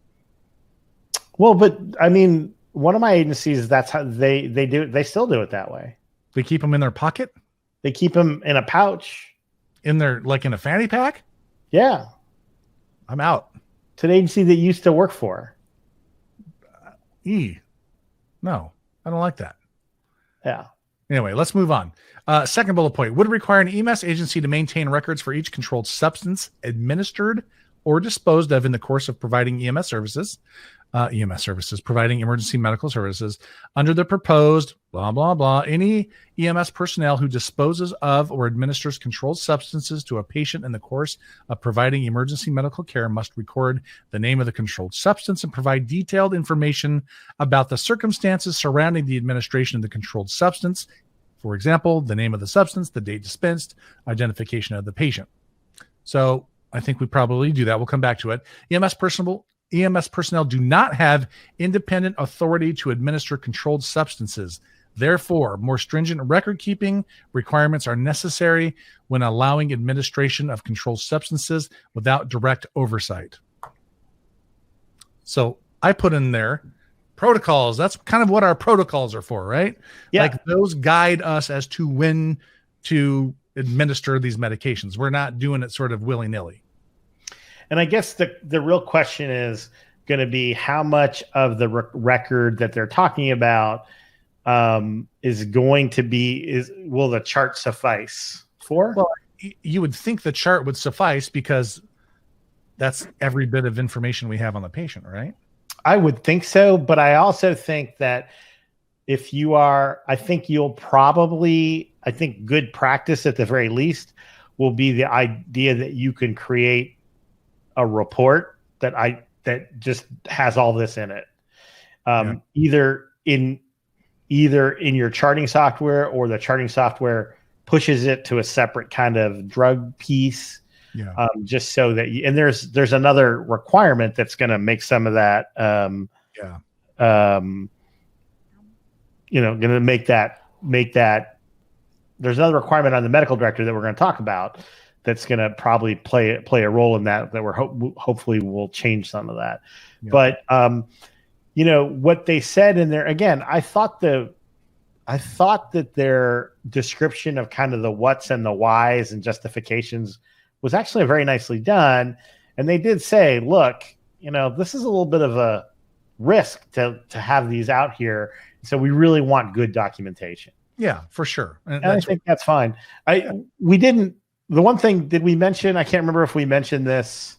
Speaker 2: Well, but I mean, one of my agencies, that's how they do it. They still do it that way.
Speaker 1: They keep them in their pocket?
Speaker 2: They keep them in a pouch.
Speaker 1: In their, like in a fanny pack?
Speaker 2: Yeah.
Speaker 1: I'm out.
Speaker 2: It's an agency that used to work for.
Speaker 1: No, I don't like that.
Speaker 2: Yeah.
Speaker 1: Anyway, let's move on. Second bullet point, would require an EMS agency to maintain records for each controlled substance administered or disposed of in the course of providing EMS services, providing emergency medical services under the proposed blah, blah, blah. Any EMS personnel who disposes of or administers controlled substances to a patient in the course of providing emergency medical care must record the name of the controlled substance and provide detailed information about the circumstances surrounding the administration of the controlled substance. For example, the name of the substance, the date dispensed, identification of the patient. So I think we probably do that. We'll come back to it. EMS personnel do not have independent authority to administer controlled substances. Therefore, more stringent record-keeping requirements are necessary when allowing administration of controlled substances without direct oversight. So I put in there protocols. That's kind of what our protocols are for, right?
Speaker 2: Yeah.
Speaker 1: Like those guide us as to when to administer these medications. We're not doing it sort of willy-nilly.
Speaker 2: And I guess the real question is going to be how much of the record that they're talking about is going to be, will the chart suffice for?
Speaker 1: Well, you would think the chart would suffice because that's every bit of information we have on the patient, right?
Speaker 2: I would think so. But I also think that if you are, I think good practice at the very least will be the idea that you can create a report that just has all this in it. Either in your charting software, or the charting software pushes it to a separate kind of drug piece. Just so that and there's another requirement that's going to make some of that going to make that there's another requirement on the medical director that we're going to talk about that's going to probably play a role in that we're hopefully will change some of that. But what they said in there, again, I thought that their description of kind of the what's and the whys and justifications was actually very nicely done. And they did say, look, this is a little bit of a risk to have these out here. So we really want good documentation.
Speaker 1: Yeah, for sure.
Speaker 2: And I think that's fine. We didn't, the one thing, did we mention, I can't remember if we mentioned this.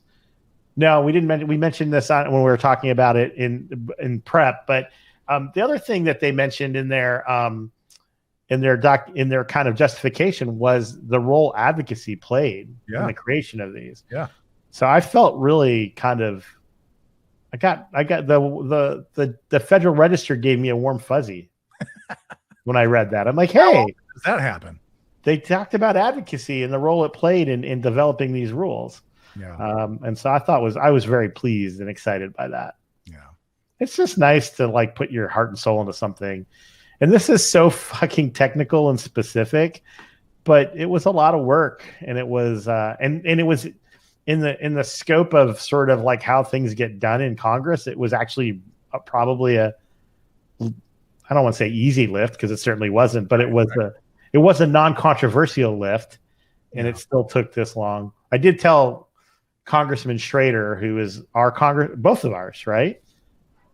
Speaker 2: No, we didn't mention, we mentioned this when we were talking about it in prep, but the other thing that they mentioned in their kind of justification was the role advocacy played in the creation of these.
Speaker 1: Yeah.
Speaker 2: So I felt really kind of, I got the Federal Register gave me a warm fuzzy when I read that. I'm like, hey,
Speaker 1: how does that happen?
Speaker 2: They talked about advocacy and the role it played in developing these rules.
Speaker 1: Yeah.
Speaker 2: And so I was very pleased and excited by that.
Speaker 1: Yeah.
Speaker 2: It's just nice to like put your heart and soul into something. And this is so fucking technical and specific, but it was a lot of work, and it was and it was in the scope of sort of like how things get done in Congress. It was actually probably I don't want to say easy lift, because it certainly wasn't, but it was a non-controversial lift, and it still took this long. I did tell Congressman Schrader, who is both of ours, right?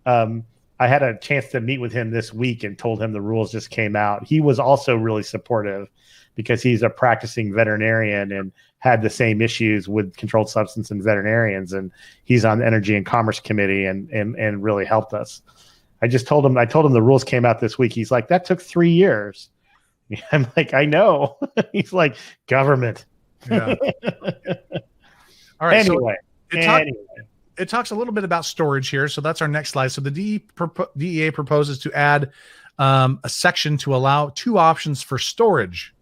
Speaker 2: I had a chance to meet with him this week and told him the rules just came out. He was also really supportive because he's a practicing veterinarian and had the same issues with controlled substance and veterinarians. And he's on the Energy and Commerce Committee and really helped us. I told him the rules came out this week. He's like, that took 3 years. I'm like, I know. He's like, government.
Speaker 1: Yeah. All right.
Speaker 2: Anyway.
Speaker 1: It talks a little bit about storage here. So that's our next slide. So the DEA proposes to add a section to allow 2 options for storage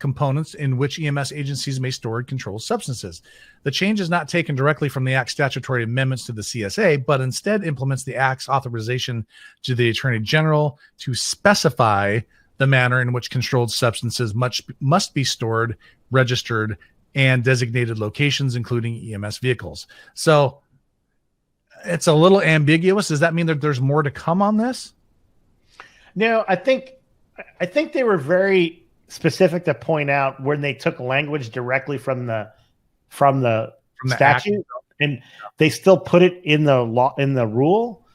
Speaker 1: components in which EMS agencies may store controlled substances. The change is not taken directly from the Act's statutory amendments to the CSA, but instead implements the Act's authorization to the Attorney General to specify the manner in which controlled substances must be stored, registered, and designated locations, including EMS vehicles. So it's a little ambiguous. Does that mean that there's more to come on this?
Speaker 2: No, I think they were very specific to point out when they took language directly from the statute, and they still put it in the law, in the rule.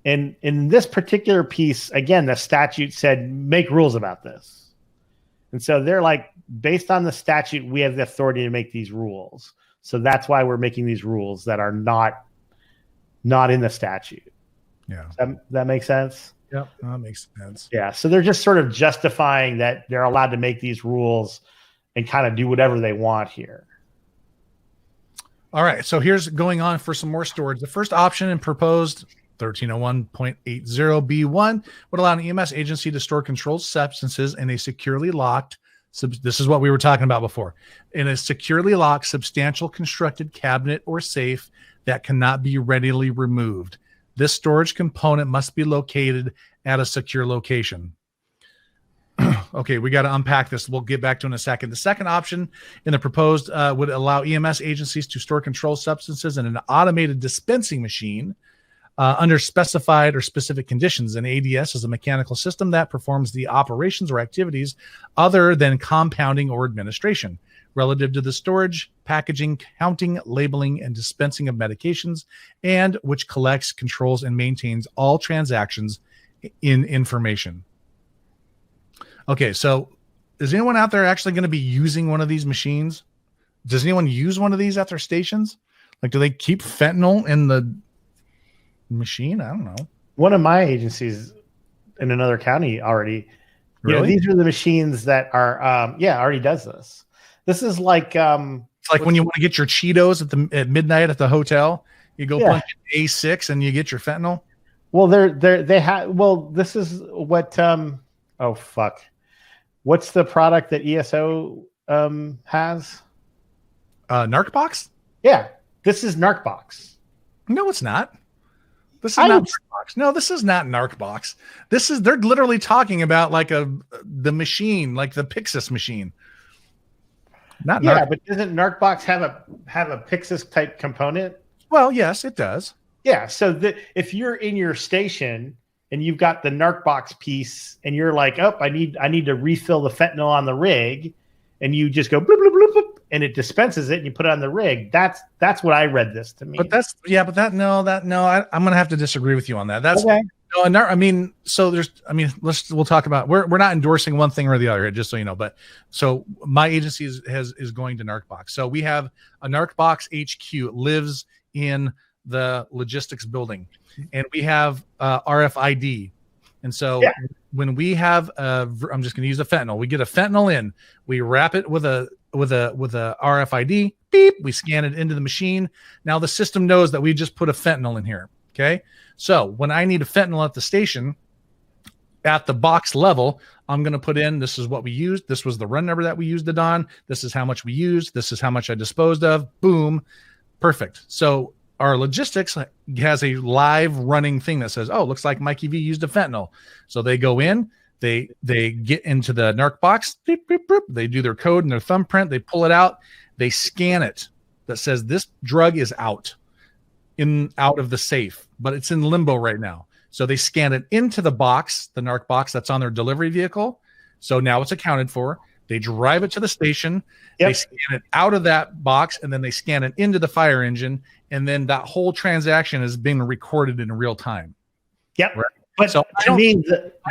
Speaker 2: And in this particular piece, again, the statute said make rules about this. And so they're like, based on the statute, we have the authority to make these rules. So that's why we're making these rules that are not in the statute.
Speaker 1: Yeah.
Speaker 2: That makes sense?
Speaker 1: Yeah, that makes sense.
Speaker 2: Yeah. So they're just sort of justifying that they're allowed to make these rules and kind of do whatever they want here.
Speaker 1: All right. So here's going on for some more storage. The first option in proposed 1301.80B1 would allow an EMS agency to store controlled substances in a securely locked, this is what we were talking about before, in a securely locked, substantial constructed cabinet or safe that cannot be readily removed. This storage component must be located at a secure location. Okay, we got to unpack this. We'll get back to it in a second. The second option in the proposed would allow EMS agencies to store controlled substances in an automated dispensing machine under specified or specific conditions. An ADS is a mechanical system that performs the operations or activities other than compounding or administration relative to the storage, packaging, counting, labeling, and dispensing of medications, and which collects, controls, and maintains all transactions in information. Okay, so is anyone out there actually going to be using one of these machines? Does anyone use one of these at their stations? Like, do they keep fentanyl in the machine? I don't know.
Speaker 2: One of my agencies in another county already.
Speaker 1: Really?
Speaker 2: These are the machines that are already does this. This is like
Speaker 1: it's like when you want to get your Cheetos at midnight at the hotel, you go punch in A6 and you get your fentanyl.
Speaker 2: Well, they have. Well, this is what. Oh fuck! What's the product that ESO has?
Speaker 1: Narcbox?
Speaker 2: Yeah, this is Narcbox.
Speaker 1: No, it's not. This is not Narcbox. No, this is not Narcbox. They're literally talking about like the machine, like the Pixis machine. Not
Speaker 2: but doesn't Narcbox have a Pixis type component?
Speaker 1: Well, yes, it does.
Speaker 2: Yeah, so if you're in your station and you've got the Narcbox piece and you're like, oh, I need to refill the fentanyl on the rig, and you just go bloop, bloop, bloop, bloop, and it dispenses it and you put it on the rig. That's what I read this to me.
Speaker 1: But I'm gonna have to disagree with you on that. That's
Speaker 2: okay.
Speaker 1: No, I mean, so we'll talk about, we're not endorsing one thing or the other, just so you know, but so my agency is going to Narcbox. So we have a Narcbox HQ lives in the logistics building, and we have RFID. And so when we have I'm just going to use a fentanyl, we get a fentanyl in, we wrap it with a RFID, beep, we scan it into the machine. Now the system knows that we just put a fentanyl in here. Okay. So when I need a fentanyl at the station at the box level, I'm going to put in, this is what we used. This was the run number that we used it on. This is how much we used. This is how much I disposed of. Boom. Perfect. So our logistics has a live running thing that says, oh, looks like Mikey V used a fentanyl. So they go in, they get into the narc box, beep, beep, beep. They do their code and their thumbprint. They pull it out. They scan it. That says this drug is out of the safe, but it's in limbo right now. So they scan it into the box, the narc box that's on their delivery vehicle. So now it's accounted for. They drive it to the station. They scan it out of that box, and then they scan it into the fire engine. And then that whole transaction is being recorded in real time.
Speaker 2: Yep.
Speaker 1: Right?
Speaker 2: But
Speaker 1: so
Speaker 2: I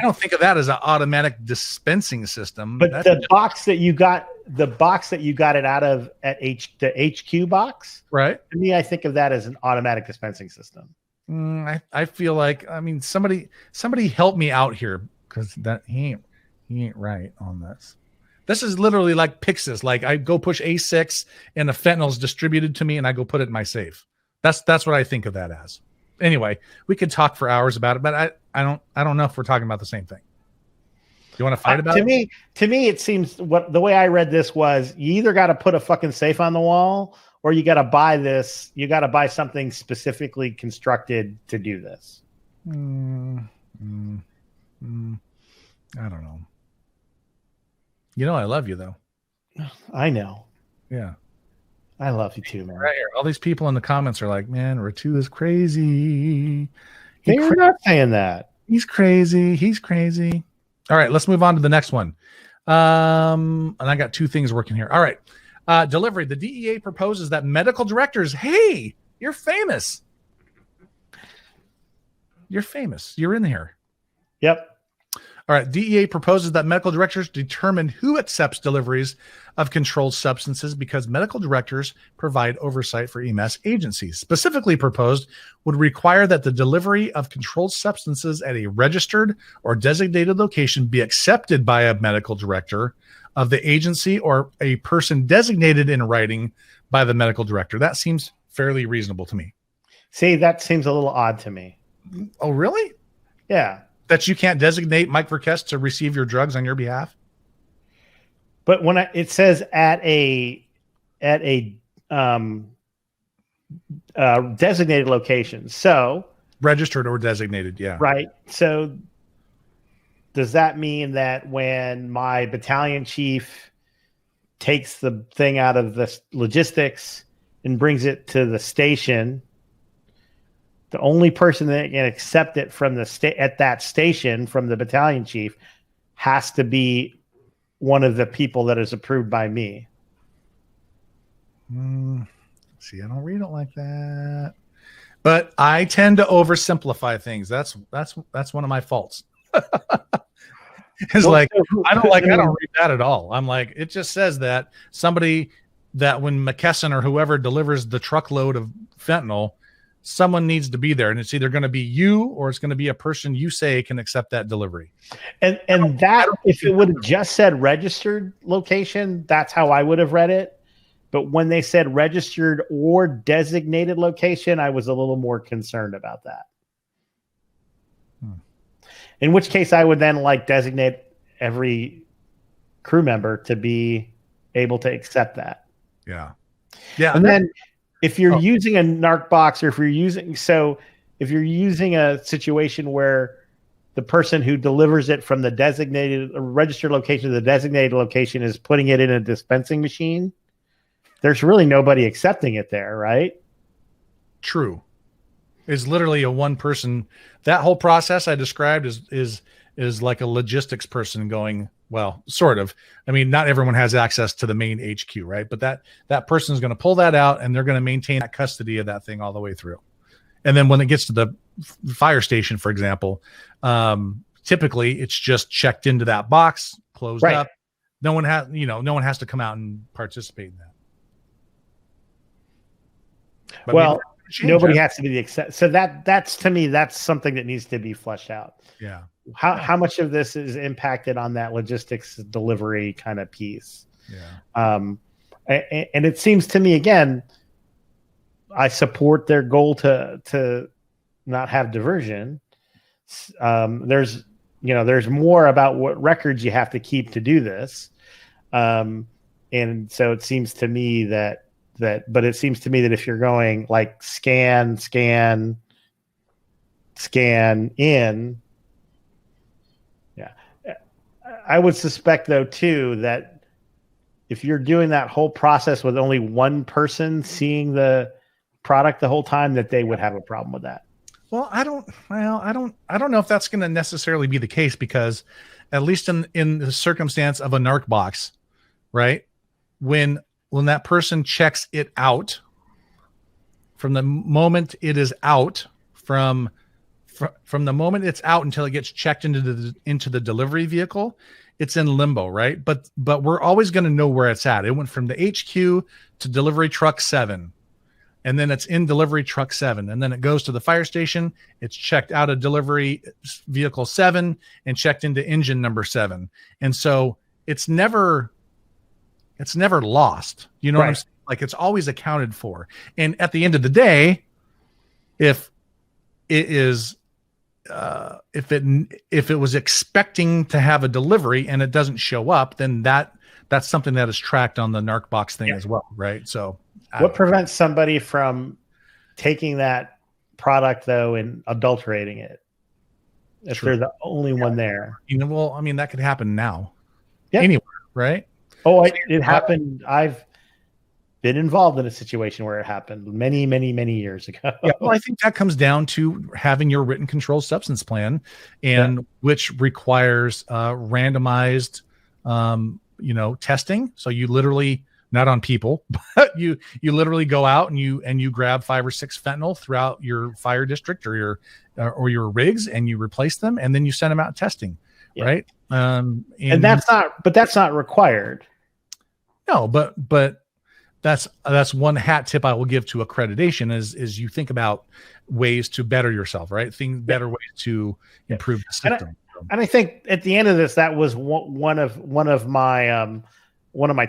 Speaker 1: don't think of that as an automatic dispensing system.
Speaker 2: But the box that you got it out of the HQ box,
Speaker 1: right?
Speaker 2: To me, I think of that as an automatic dispensing system.
Speaker 1: I feel like, I mean, somebody help me out here, because that he ain't right on this. This is literally like Pixis. Like I go push A6 and the fentanyl is distributed to me and I go put it in my safe. That's what I think of that as. Anyway, we could talk for hours about it, but I don't know if we're talking about the same thing. You want to fight about it?
Speaker 2: To me, it seems the way I read this was you either got to put a fucking safe on the wall or you got to buy this. You got to buy something specifically constructed to do this.
Speaker 1: I don't know. You know, I love you though.
Speaker 2: I know.
Speaker 1: Yeah.
Speaker 2: I love you too, man.
Speaker 1: Right here. All these people in the comments are like, man, Ratu is crazy.
Speaker 2: They're not saying that.
Speaker 1: He's crazy. He's crazy. All right, let's move on to the next one. And I got two things working here. All right. Delivery. The DEA proposes that medical directors, hey, you're famous. You're famous. You're in here.
Speaker 2: Yep.
Speaker 1: All right. DEA proposes that medical directors determine who accepts deliveries of controlled substances because medical directors provide oversight for EMS agencies. Specifically proposed would require that the delivery of controlled substances at a registered or designated location be accepted by a medical director of the agency or a person designated in writing by the medical director. That seems fairly reasonable to me.
Speaker 2: See, that seems a little odd to me.
Speaker 1: Oh, really?
Speaker 2: Yeah.
Speaker 1: That you can't designate Mike Verkest to receive your drugs on your behalf?
Speaker 2: But when it says at a designated location, so
Speaker 1: registered or designated, yeah,
Speaker 2: right. So does that mean that when my battalion chief takes the thing out of the logistics and brings it to the station, the only person that can accept it from the at that station from the battalion chief has to be one of the people that is approved by me?
Speaker 1: See, I don't read it like that, but I tend to oversimplify things. That's one of my faults. It's I don't read that at all. I'm like, it just says that somebody that when McKesson or whoever delivers the truckload of fentanyl, someone needs to be there, and it's either going to be you or it's going to be a person you say can accept that delivery.
Speaker 2: And that, if it would have just said registered location, that's how I would have read it. But when they said registered or designated location, I was a little more concerned about that. In which case I would then designate every crew member to be able to accept that.
Speaker 1: Yeah.
Speaker 2: And then if you're using a narc box, or if you're using a situation where the person who delivers it from the designated or registered location to the designated location is putting it in a dispensing machine, there's really nobody accepting it there, right?
Speaker 1: True. It's literally a one person. That whole process I described is like a logistics person going, well, sort of. I mean, not everyone has access to the main HQ, right? But that person is going to pull that out, and they're going to maintain that custody of that thing all the way through. And then when it gets to the fire station, for example, typically it's just checked into that box, closed up. No one has to come out and participate in that. But
Speaker 2: nobody has to be the exception. So that's to me, that's something that needs to be fleshed out.
Speaker 1: Yeah.
Speaker 2: How much of this is impacted on that logistics delivery kind of piece?
Speaker 1: Yeah.
Speaker 2: And it seems to me, again, I support their goal to not have diversion. There's more about what records you have to keep to do this. And so it seems to me that if you're going like scan in, I would suspect though too that if you're doing that whole process with only one person seeing the product the whole time, that they would have a problem with that.
Speaker 1: Well, I don't know if that's going to necessarily be the case, because at least in the circumstance of a narc box, right? When that person checks it out, from the moment it is out, from the moment it's out until it gets checked into the delivery vehicle, it's in limbo, right? But we're always going to know where it's at. It went from the HQ to delivery truck 7, and then it's in delivery truck 7, and then it goes to the fire station. It's checked out of delivery vehicle 7 and checked into engine number 7, and so it's never lost. You know what I'm saying? Like, it's always accounted for. And at the end of the day, if it is, if it was expecting to have a delivery and it doesn't show up, then that's something that is tracked on the narc box thing as well, right? So,
Speaker 2: what prevents somebody from taking that product though and adulterating it if they're the only one there?
Speaker 1: Well, I mean, that could happen now, anywhere, right?
Speaker 2: Oh, it happened. I've been involved in a situation where it happened many, many, many years ago.
Speaker 1: Yeah, well, I think that comes down to having your written controlled substance plan, and which requires randomized, testing. So you literally, not on people, but you literally go out and you grab 5 or 6 fentanyl throughout your fire district or your rigs, and you replace them, and then you send them out testing, right? And
Speaker 2: that's not required.
Speaker 1: No, but that's one hat tip I will give to accreditation is you think about ways to better yourself, right? Better ways to improve the system.
Speaker 2: And I think at the end of this, that was one of my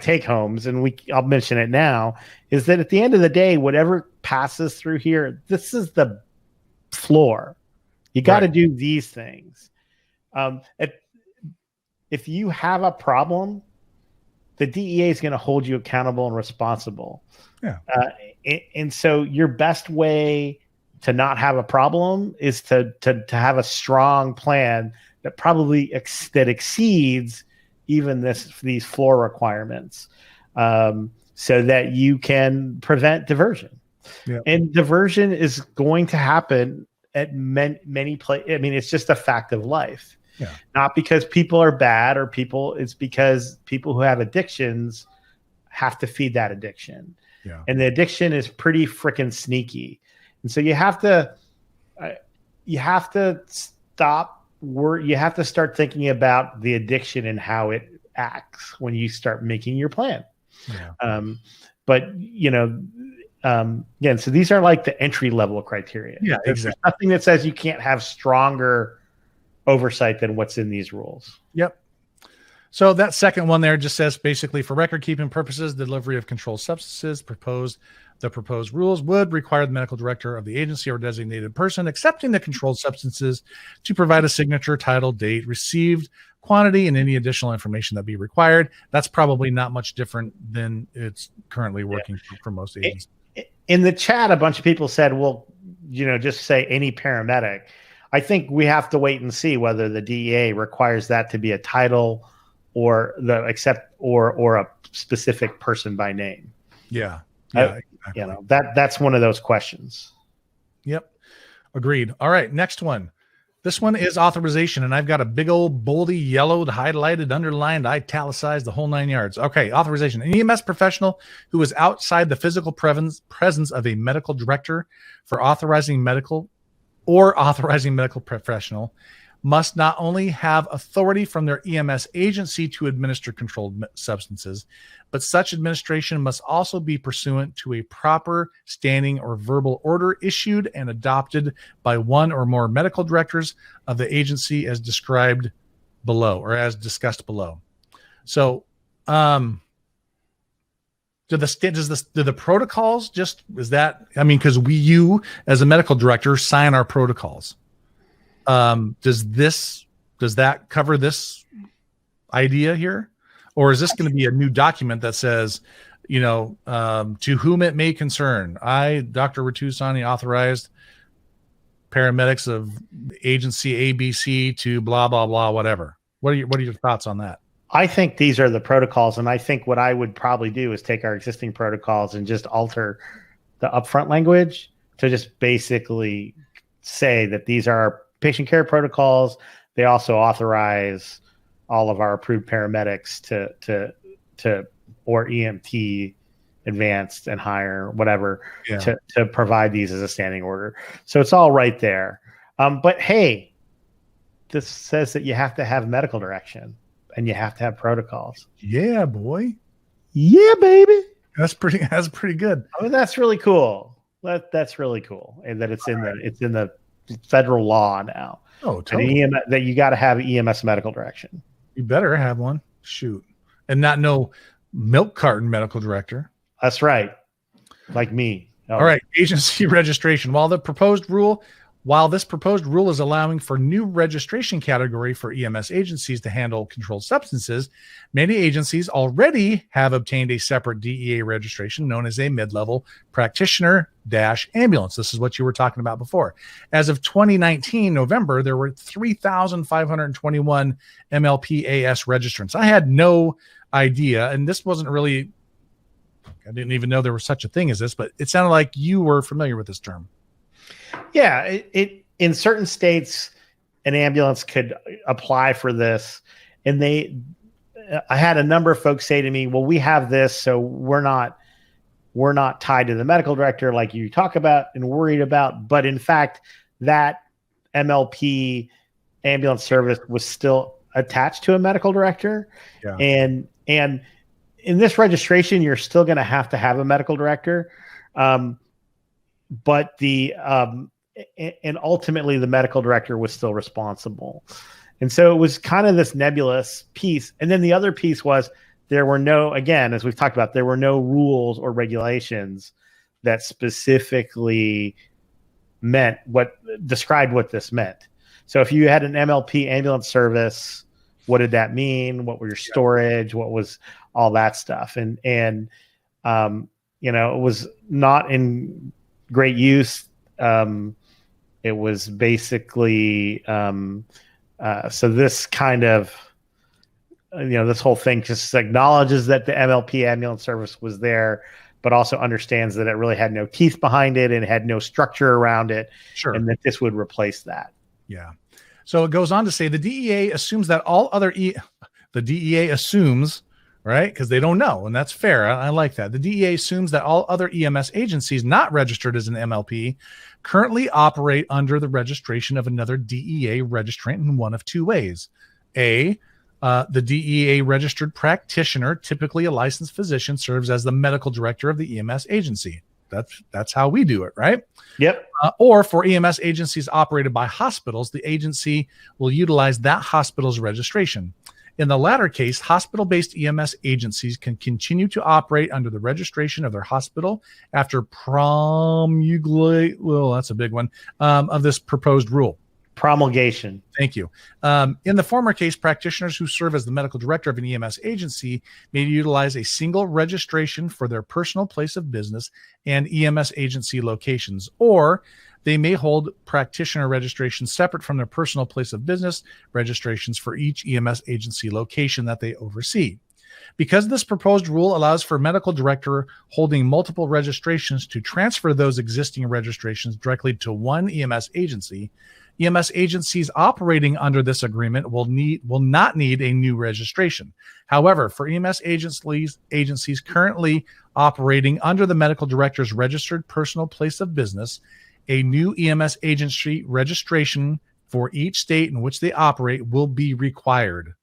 Speaker 2: take homes, and I'll mention it now, is that at the end of the day, whatever passes through here, this is the floor. You got to do these things. If you have a problem, the DEA is going to hold you accountable and responsible. Yeah. And so your best way to not have a problem is to have a strong plan that probably exceeds even these floor requirements, so that you can prevent diversion. Yeah. And diversion is going to happen at many places. I mean, it's just a fact of life. Yeah. Not because people are bad it's because people who have addictions have to feed that addiction. Yeah. And the addiction is pretty freaking sneaky. And so you have to start thinking about the addiction and how it acts when you start making your plan. Yeah. again, so these are like the entry level criteria.
Speaker 1: Yeah,
Speaker 2: There's
Speaker 1: exactly.
Speaker 2: nothing that says you can't have stronger oversight than what's in these rules.
Speaker 1: Yep. So that second one there just says basically for record keeping purposes, delivery of controlled substances the proposed rules would require the medical director of the agency or designated person accepting the controlled substances to provide a signature, title, date, received, quantity, and any additional information that be required. That's probably not much different than it's currently working for most agencies.
Speaker 2: In the chat, a bunch of people said, well, just say any paramedic. I think we have to wait and see whether the DEA requires that to be a title or or a specific person by name.
Speaker 1: Yeah.
Speaker 2: Exactly. That's one of those questions.
Speaker 1: Yep. Agreed. All right. Next one. This one is authorization, and I've got a big old boldy, yellowed, highlighted, underlined, italicized, the whole 9 yards. Okay. Authorization. An EMS professional who is outside the physical presence of a medical director for authorizing medical professional must not only have authority from their EMS agency to administer controlled substances, but such administration must also be pursuant to a proper standing or verbal order issued and adopted by one or more medical directors of the agency as described below or as discussed below. So, do the protocols because you as a medical director sign our protocols. Does that cover this idea here? Or is this going to be a new document that says, to whom it may concern, I, Dr. Ratusani, authorized paramedics of agency ABC to blah, blah, blah, whatever. What are your thoughts on that?
Speaker 2: I think these are the protocols. And I think what I would probably do is take our existing protocols and just alter the upfront language to just basically say that these are our patient care protocols. They also authorize all of our approved paramedics to or EMT advanced and higher, whatever, to provide these as a standing order. So it's all right there. But hey, this says that you have to have medical direction and you have to have protocols.
Speaker 1: Yeah, boy.
Speaker 2: Yeah, baby.
Speaker 1: That's pretty good.
Speaker 2: I mean, that's really cool. That's really cool. And that it's in the federal law now.
Speaker 1: Oh, totally.
Speaker 2: That you got to have EMS medical direction.
Speaker 1: You better have one. Shoot. And not no milk carton medical director.
Speaker 2: That's right. Like me.
Speaker 1: All right. Agency registration. While this proposed rule is allowing for new registration category for EMS agencies to handle controlled substances, many agencies already have obtained a separate DEA registration known as a mid-level practitioner-ambulance. This is what you were talking about before. As of 2019, November, there were 3,521 MLPAS registrants. I had no idea, and this wasn't really, I didn't even know there was such a thing as this, but it sounded like you were familiar with this term.
Speaker 2: Yeah, it in certain states, an ambulance could apply for this, and I had a number of folks say to me, "Well, we have this, so we're not tied to the medical director like you talk about and worried about." But in fact, that MLP ambulance service was still attached to a medical director, and in this registration, you're still going to have a medical director. But and ultimately the medical director was still responsible. And so it was kind of this nebulous piece. And then the other piece was there were no, again, as we've talked about, there were no rules or regulations that specifically described what this meant. So if you had an MLP ambulance service, what did that mean? What were your storage? What was all that stuff? And it was not in great use. It was basically so this kind of this whole thing just acknowledges that the MLP ambulance service was there, but also understands that it really had no teeth behind it and it had no structure around it.
Speaker 1: Sure.
Speaker 2: And that this would replace that.
Speaker 1: Yeah. So it goes on to say the DEA assumes that all other the DEA assumes, right? Because they don't know, and that's fair. I like that. The DEA assumes that all other EMS agencies not registered as an MLP currently operate under the registration of another DEA registrant in one of two ways. A, the DEA registered practitioner, typically a licensed physician, serves as the medical director of the EMS agency. that's how we do it, right?
Speaker 2: Yep.
Speaker 1: Or for EMS agencies operated by hospitals, the agency will utilize that hospital's registration. In the latter case, hospital-based EMS agencies can continue to operate under the registration of their hospital after that's a big one, of this proposed rule.
Speaker 2: Promulgation.
Speaker 1: Thank you. In the former case, practitioners who serve as the medical director of an EMS agency may utilize a single registration for their personal place of business and EMS agency locations, or they may hold practitioner registrations separate from their personal place of business registrations for each EMS agency location that they oversee. Because this proposed rule allows for medical director holding multiple registrations to transfer those existing registrations directly to one EMS agency, EMS agencies operating under this agreement will not need a new registration. However, for EMS agencies currently operating under the medical director's registered personal place of business, a new EMS agency registration for each state in which they operate will be required.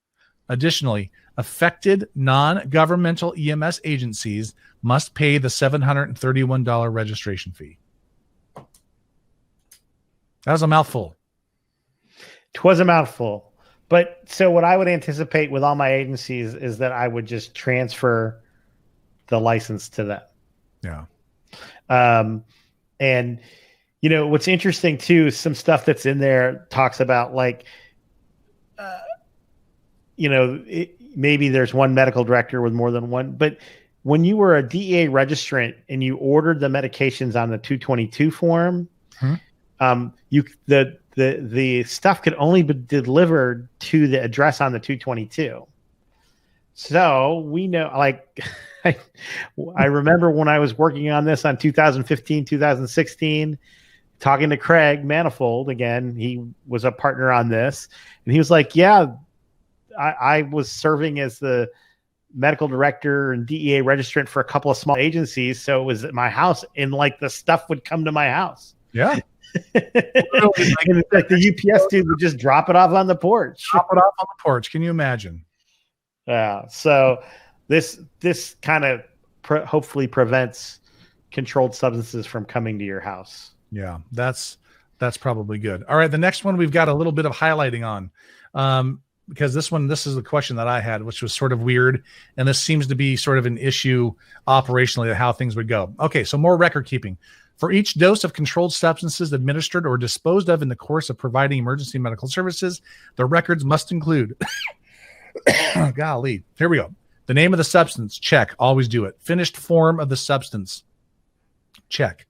Speaker 1: Additionally, affected non-governmental EMS agencies must pay the $731 registration fee. That was a mouthful.
Speaker 2: It was a mouthful. But so what I would anticipate with all my agencies is that I would just transfer the license to them.
Speaker 1: Yeah.
Speaker 2: And you know, what's interesting too, some stuff that's in there talks about like, maybe there's one medical director with more than one, but when you were a DEA registrant and you ordered the medications on the 222 form, the stuff could only be delivered to the address on the 222. So we know, like, I remember when I was working on this on 2015, 2016, talking to Craig Manifold again, he was a partner on this, and he was like, yeah, I was serving as the medical director and DEA registrant for a couple of small agencies. So it was at my house, and like the stuff would come to my house.
Speaker 1: Yeah.
Speaker 2: Like the UPS dude would just drop it off on the porch.
Speaker 1: Can you imagine?
Speaker 2: Yeah. So this kind of hopefully prevents controlled substances from coming to your house.
Speaker 1: Yeah, that's probably good. All right, the next one we've got a little bit of highlighting on, because this is the question that I had, which was sort of weird, and this seems to be sort of an issue operationally of how things would go. Okay, so more record keeping. For each dose of controlled substances administered or disposed of in the course of providing emergency medical services, the records must include, golly, here we go. The name of the substance, check, always do it. Finished form of the substance, check.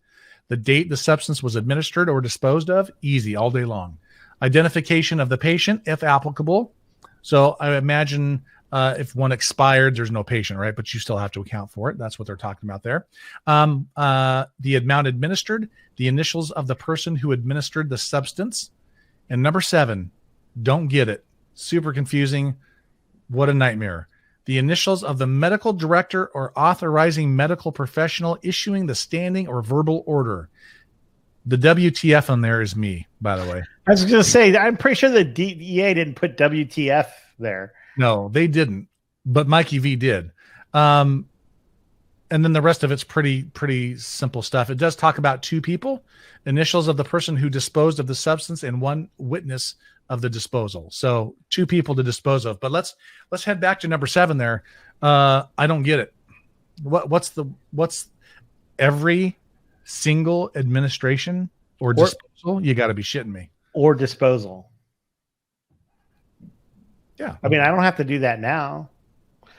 Speaker 1: The date the substance was administered or disposed of, easy, all day long. Identification of the patient, if applicable. So I imagine if one expired, there's no patient, right? But you still have to account for it. That's what they're talking about there. The amount administered, the initials of the person who administered the substance. And number 7, don't get it. Super confusing. What a nightmare. The initials of the medical director or authorizing medical professional issuing the standing or verbal order. The WTF on there is me, by the way.
Speaker 2: I was going to say, I'm pretty sure the DEA didn't put WTF there.
Speaker 1: No, they didn't, but Mikey V did. And then the rest of it's pretty simple stuff. It does talk about 2 people, initials of the person who disposed of the substance and 1 witness of the disposal. So 2 people to dispose of. But let's head back to number 7 there. I don't get it. What's every single administration or disposal? You got to be shitting me.
Speaker 2: Or disposal.
Speaker 1: Yeah.
Speaker 2: I mean, I don't have to do that now.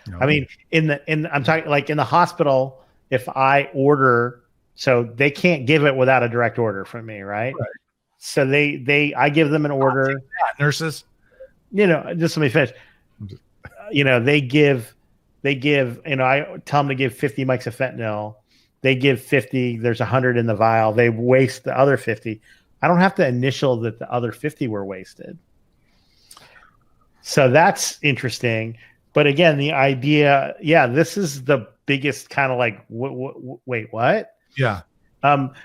Speaker 2: No. I mean, I'm talking like in the hospital, if I order, so they can't give it without a direct order from me, right? So I give them an order.
Speaker 1: Nurses,
Speaker 2: just let me finish. They give, I tell them to give 50 mics of fentanyl. They give 50. There's 100 in the vial. They waste the other 50. I don't have to initial that the other 50 were wasted. So that's interesting. But again, the idea, this is the biggest kind of like, wait, what?
Speaker 1: Yeah.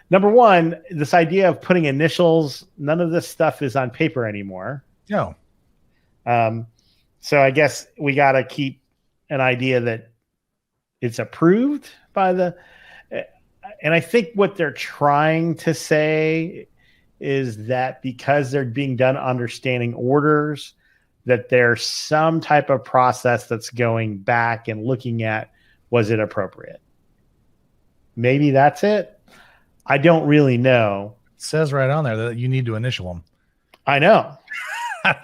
Speaker 2: Number 1, this idea of putting initials, none of this stuff is on paper anymore.
Speaker 1: No.
Speaker 2: So I guess we got to keep an idea that it's approved by the, And I think what they're trying to say is that because they're being done understanding orders, that there's some type of process that's going back and looking at, was it appropriate? Maybe that's it. I don't really know.
Speaker 1: It says right on there that you need to initial them.
Speaker 2: I know.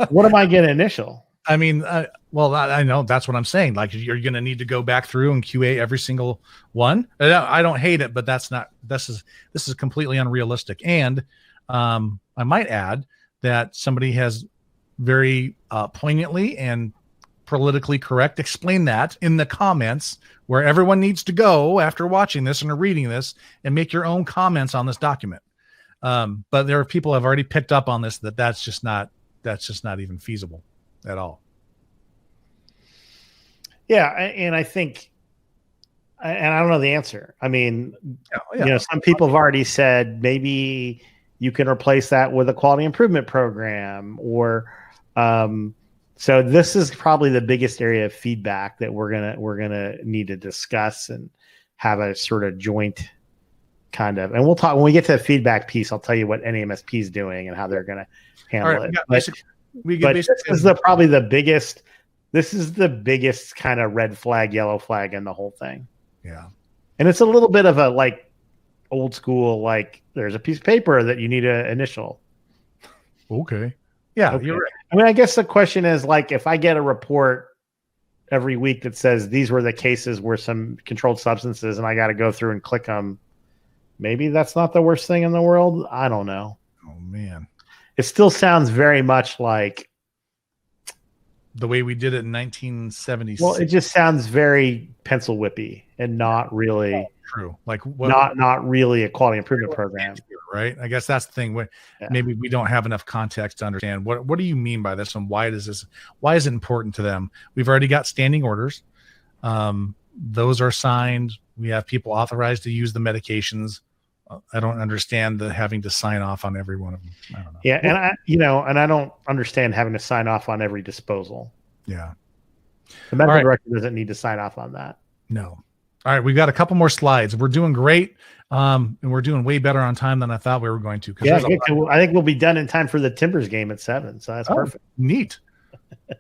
Speaker 2: What am I going to initial?
Speaker 1: I mean, I know that's what I'm saying. Like, you're going to need to go back through and QA every single one. I don't hate it, but this is completely unrealistic. And I might add that somebody has very poignantly and politically correct explain that in the comments, where everyone needs to go after watching this and reading this and make your own comments on this document. But there are people who have already picked up on this, that's just not even feasible at all.
Speaker 2: Yeah. And I think, and I don't know the answer. I mean, some people have already said maybe you can replace that with a quality improvement program, or so this is probably the biggest area of feedback that we're gonna need to discuss and have a sort of joint kind of. And we'll talk when we get to the feedback piece. I'll tell you what NAMSP is doing and how they're gonna handle it. This is probably the biggest. This is the biggest kind of red flag, yellow flag in the whole thing.
Speaker 1: Yeah,
Speaker 2: and it's a little bit of a like old school, like there's a piece of paper that you need to initial.
Speaker 1: Okay. Yeah.
Speaker 2: Okay. You're right. I mean, I guess the question is, like, if I get a report every week that says these were the cases where some controlled substances, and I got to go through and click them, maybe that's not the worst thing in the world. I don't know.
Speaker 1: Oh man.
Speaker 2: It still sounds very much like
Speaker 1: the way we did it in 1976.
Speaker 2: Well, it just sounds very pencil whippy and not really
Speaker 1: true. Like
Speaker 2: not really a quality improvement program,
Speaker 1: right? I guess that's the thing. Maybe we don't have enough context to understand what do you mean by this, and why is it important to them? We've already got standing orders. Those are signed. We have people authorized to use the medications. I don't understand having to sign off on every one of them. I don't know.
Speaker 2: Yeah, and I don't understand having to sign off on every disposal.
Speaker 1: Yeah.
Speaker 2: The medical director doesn't need to sign off on that.
Speaker 1: No. All right, we've got a couple more slides. We're doing great, and we're doing way better on time than I thought we were going to.
Speaker 2: Yeah, I think we'll be done in time for the Timbers game at 7, so that's perfect.
Speaker 1: Neat. I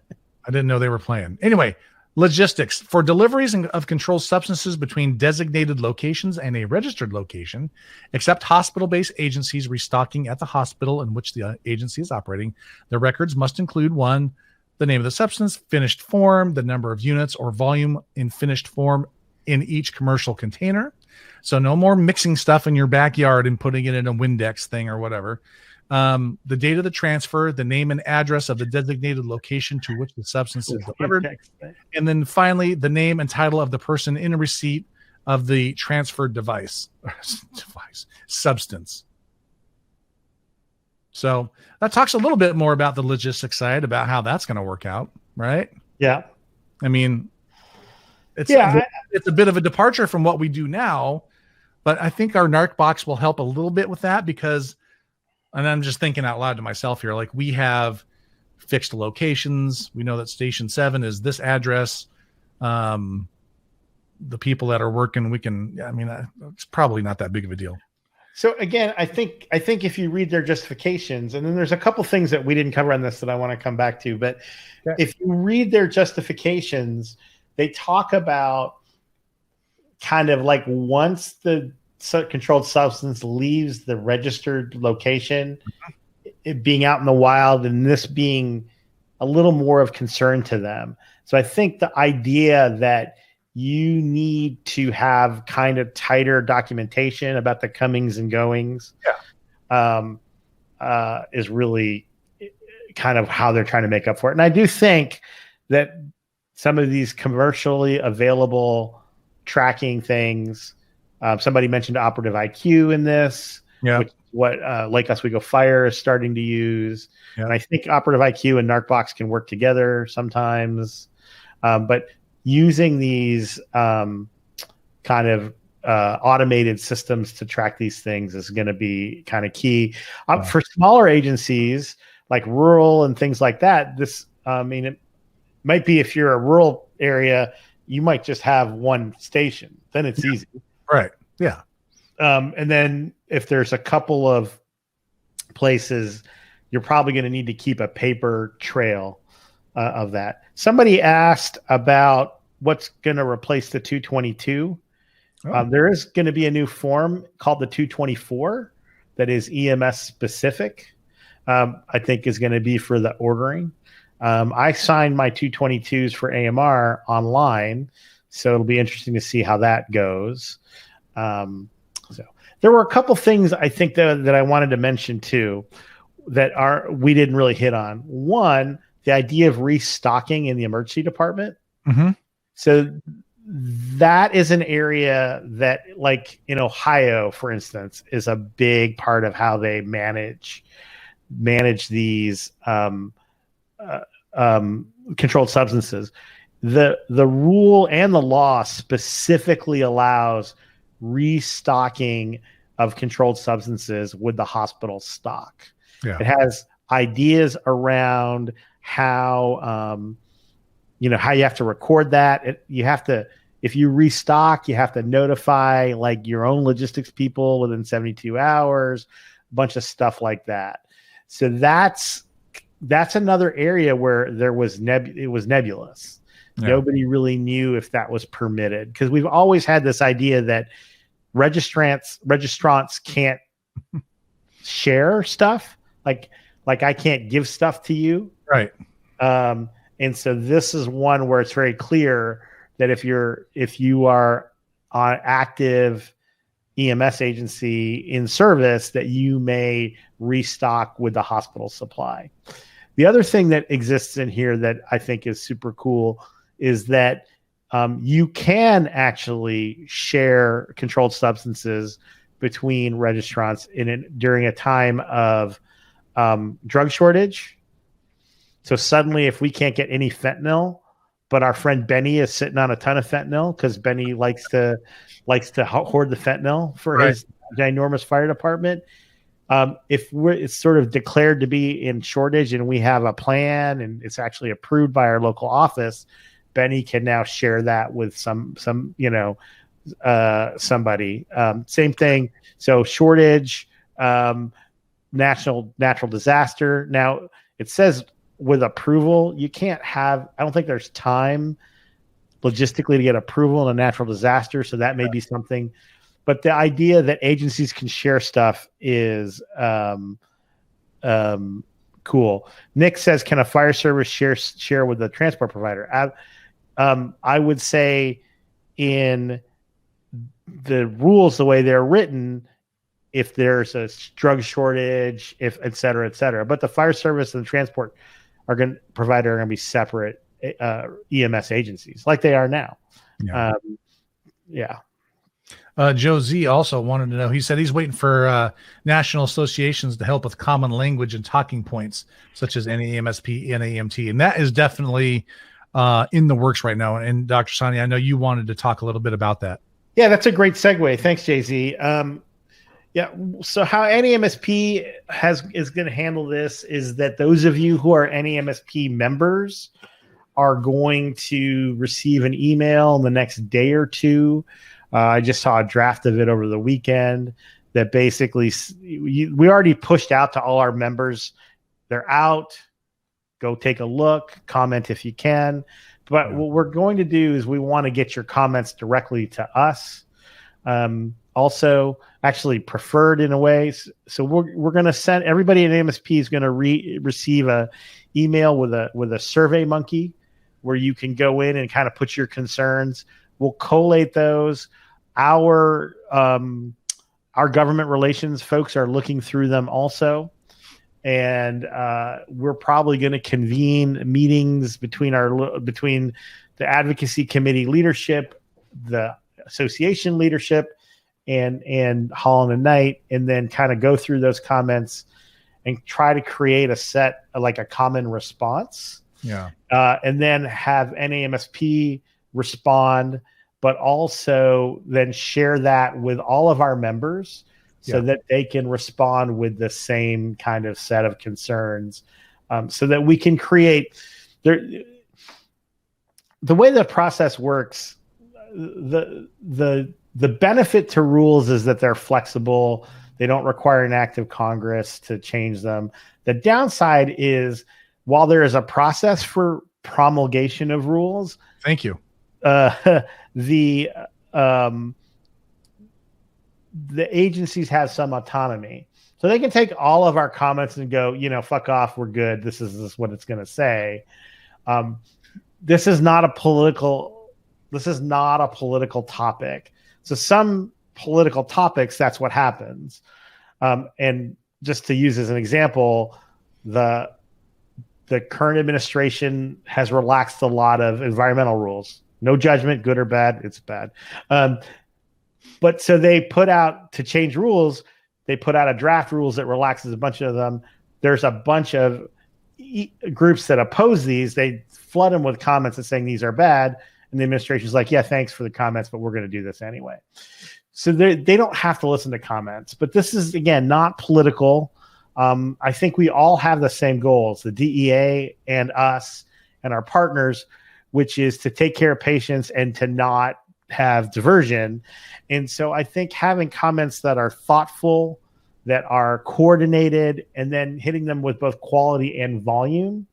Speaker 1: didn't know they were playing. Anyway, logistics. For deliveries of controlled substances between designated locations and a registered location, except hospital-based agencies restocking at the hospital in which the agency is operating, the records must include 1, the name of the substance, finished form, the number of units or volume in finished form in each commercial container. So no more mixing stuff in your backyard and putting it in a Windex thing or whatever. The date of the transfer, the name and address of the designated location to which the substance is delivered. And then finally, the name and title of the person in receipt of the transferred substance. So that talks a little bit more about the logistics side, about how that's going to work out, right?
Speaker 2: Yeah.
Speaker 1: I mean, it's a bit of a departure from what we do now, but I think our NARC box will help a little bit with that, because, and I'm just thinking out loud to myself here, like, we have fixed locations. We know that Station 7 is this address. The people that are working, it's probably not that big of a deal.
Speaker 2: So again, I think if you read their justifications, and then there's a couple things that we didn't cover on this that I want to come back to, but if you read their justifications, they talk about kind of like once the controlled substance leaves the registered location, it being out in the wild, and this being a little more of concern to them. So I think the idea that you need to have kind of tighter documentation about the comings and goings is really kind of how they're trying to make up for it. And I do think that some of these commercially available tracking things, somebody mentioned Operative IQ in this, which is what Lake Oswego Fire is starting to use. And I think Operative IQ and NARCBox can work together sometimes. But using these kind of automated systems to track these things is going to be kind of key. For smaller agencies like rural and things like that, this, it might be, if you're a rural area, you might just have one station. Then it's easy.
Speaker 1: Right. Yeah.
Speaker 2: And then if there's a couple of places, you're probably going to need to keep a paper trail of that. Somebody asked about what's going to replace the 222. There is going to be a new form called the 224 that is EMS specific. I think is going to be for the ordering. I signed my 222s for AMR online, so it'll be interesting to see how that goes. So there were a couple things I think that I wanted to mention too that we didn't really hit on. One, the idea of restocking in the emergency department.
Speaker 1: Mm-hmm.
Speaker 2: So that is an area that, like in Ohio, for instance, is a big part of how they manage these controlled substances. The rule and the law specifically allows restocking of controlled substances with the hospital stock.
Speaker 1: Yeah.
Speaker 2: It has ideas around how how you have to record that. If you restock, you have to notify like your own logistics people within 72 hours, a bunch of stuff like that. So that's another area where it was nebulous. Yeah. Nobody really knew if that was permitted, because we've always had this idea that registrants can't share stuff. Like I can't give stuff to you.
Speaker 1: Right.
Speaker 2: And so this is one where it's very clear that if you are on active EMS agency in service, that you may restock with the hospital supply. The other thing that exists in here that I think is super cool is that you can actually share controlled substances between registrants during a time of drug shortage. So suddenly, if we can't get any fentanyl, but our friend Benny is sitting on a ton of fentanyl because Benny likes to hoard the fentanyl for his ginormous fire department. If it's sort of declared to be in shortage and we have a plan and it's actually approved by our local office, Benny can now share that with somebody. Same thing. So shortage, natural disaster. Now it says with approval, you can't have, I don't think there's time logistically to get approval in a natural disaster. So that may be something, but the idea that agencies can share stuff is cool. Nick says, can a fire service share with the transport provider? I would say in the rules, the way they're written, if there's a drug shortage, if et cetera, but the fire service and the transport provider are going to be separate EMS agencies like they are now.
Speaker 1: Joe Z also wanted to know, he said he's waiting for national associations to help with common language and talking points such as NAMSP, NAMT, and that is definitely in the works right now. And Dr. Sani, I know you wanted to talk a little bit about that.
Speaker 2: Yeah, that's a great segue. Thanks, Jay-Z. So how NAMSP is going to handle this is that those of you who are NAMSP members are going to receive an email in the next day or two. I just saw a draft of it over the weekend that basically we already pushed out to all our members. They're out. Go take a look, comment if you can. But what we're going to do is we want to get your comments directly to us. Also, actually preferred in a way. So we're going to send everybody at MSP is going to receive a email with a Survey Monkey where you can go in and kind of put your concerns. We'll collate those. Our government relations folks are looking through them also. And we're probably going to convene meetings between the advocacy committee leadership, the association leadership, and Holland and Knight, and then kind of go through those comments and try to create a common response.
Speaker 1: Yeah.
Speaker 2: And then have NAMSP respond, but also then share that with all of our members so that they can respond with the same kind of set of concerns, so that we can create the way the process works. The the benefit to rules is that they're flexible. They don't require an act of Congress to change them. The downside is, while there is a process for promulgation of rules,
Speaker 1: thank you.
Speaker 2: The agencies have some autonomy, so they can take all of our comments and go, fuck off, we're good. This is what it's going to say. This is not a political topic. So some political topics, that's what happens. And just to use as an example, the current administration has relaxed a lot of environmental rules. No judgment, good or bad, it's bad. But so they put out, to change rules, they put out a draft rules that relaxes a bunch of them. There's a bunch of groups that oppose these. They flood them with comments and saying these are bad. And the administration's like, yeah, thanks for the comments, but we're going to do this anyway. So they don't have to listen to comments. But this is, again, not political. I think we all have the same goals, the DEA and us and our partners, which is to take care of patients and to not have diversion. And so I think having comments that are thoughtful, that are coordinated, and then hitting them with both quality and volume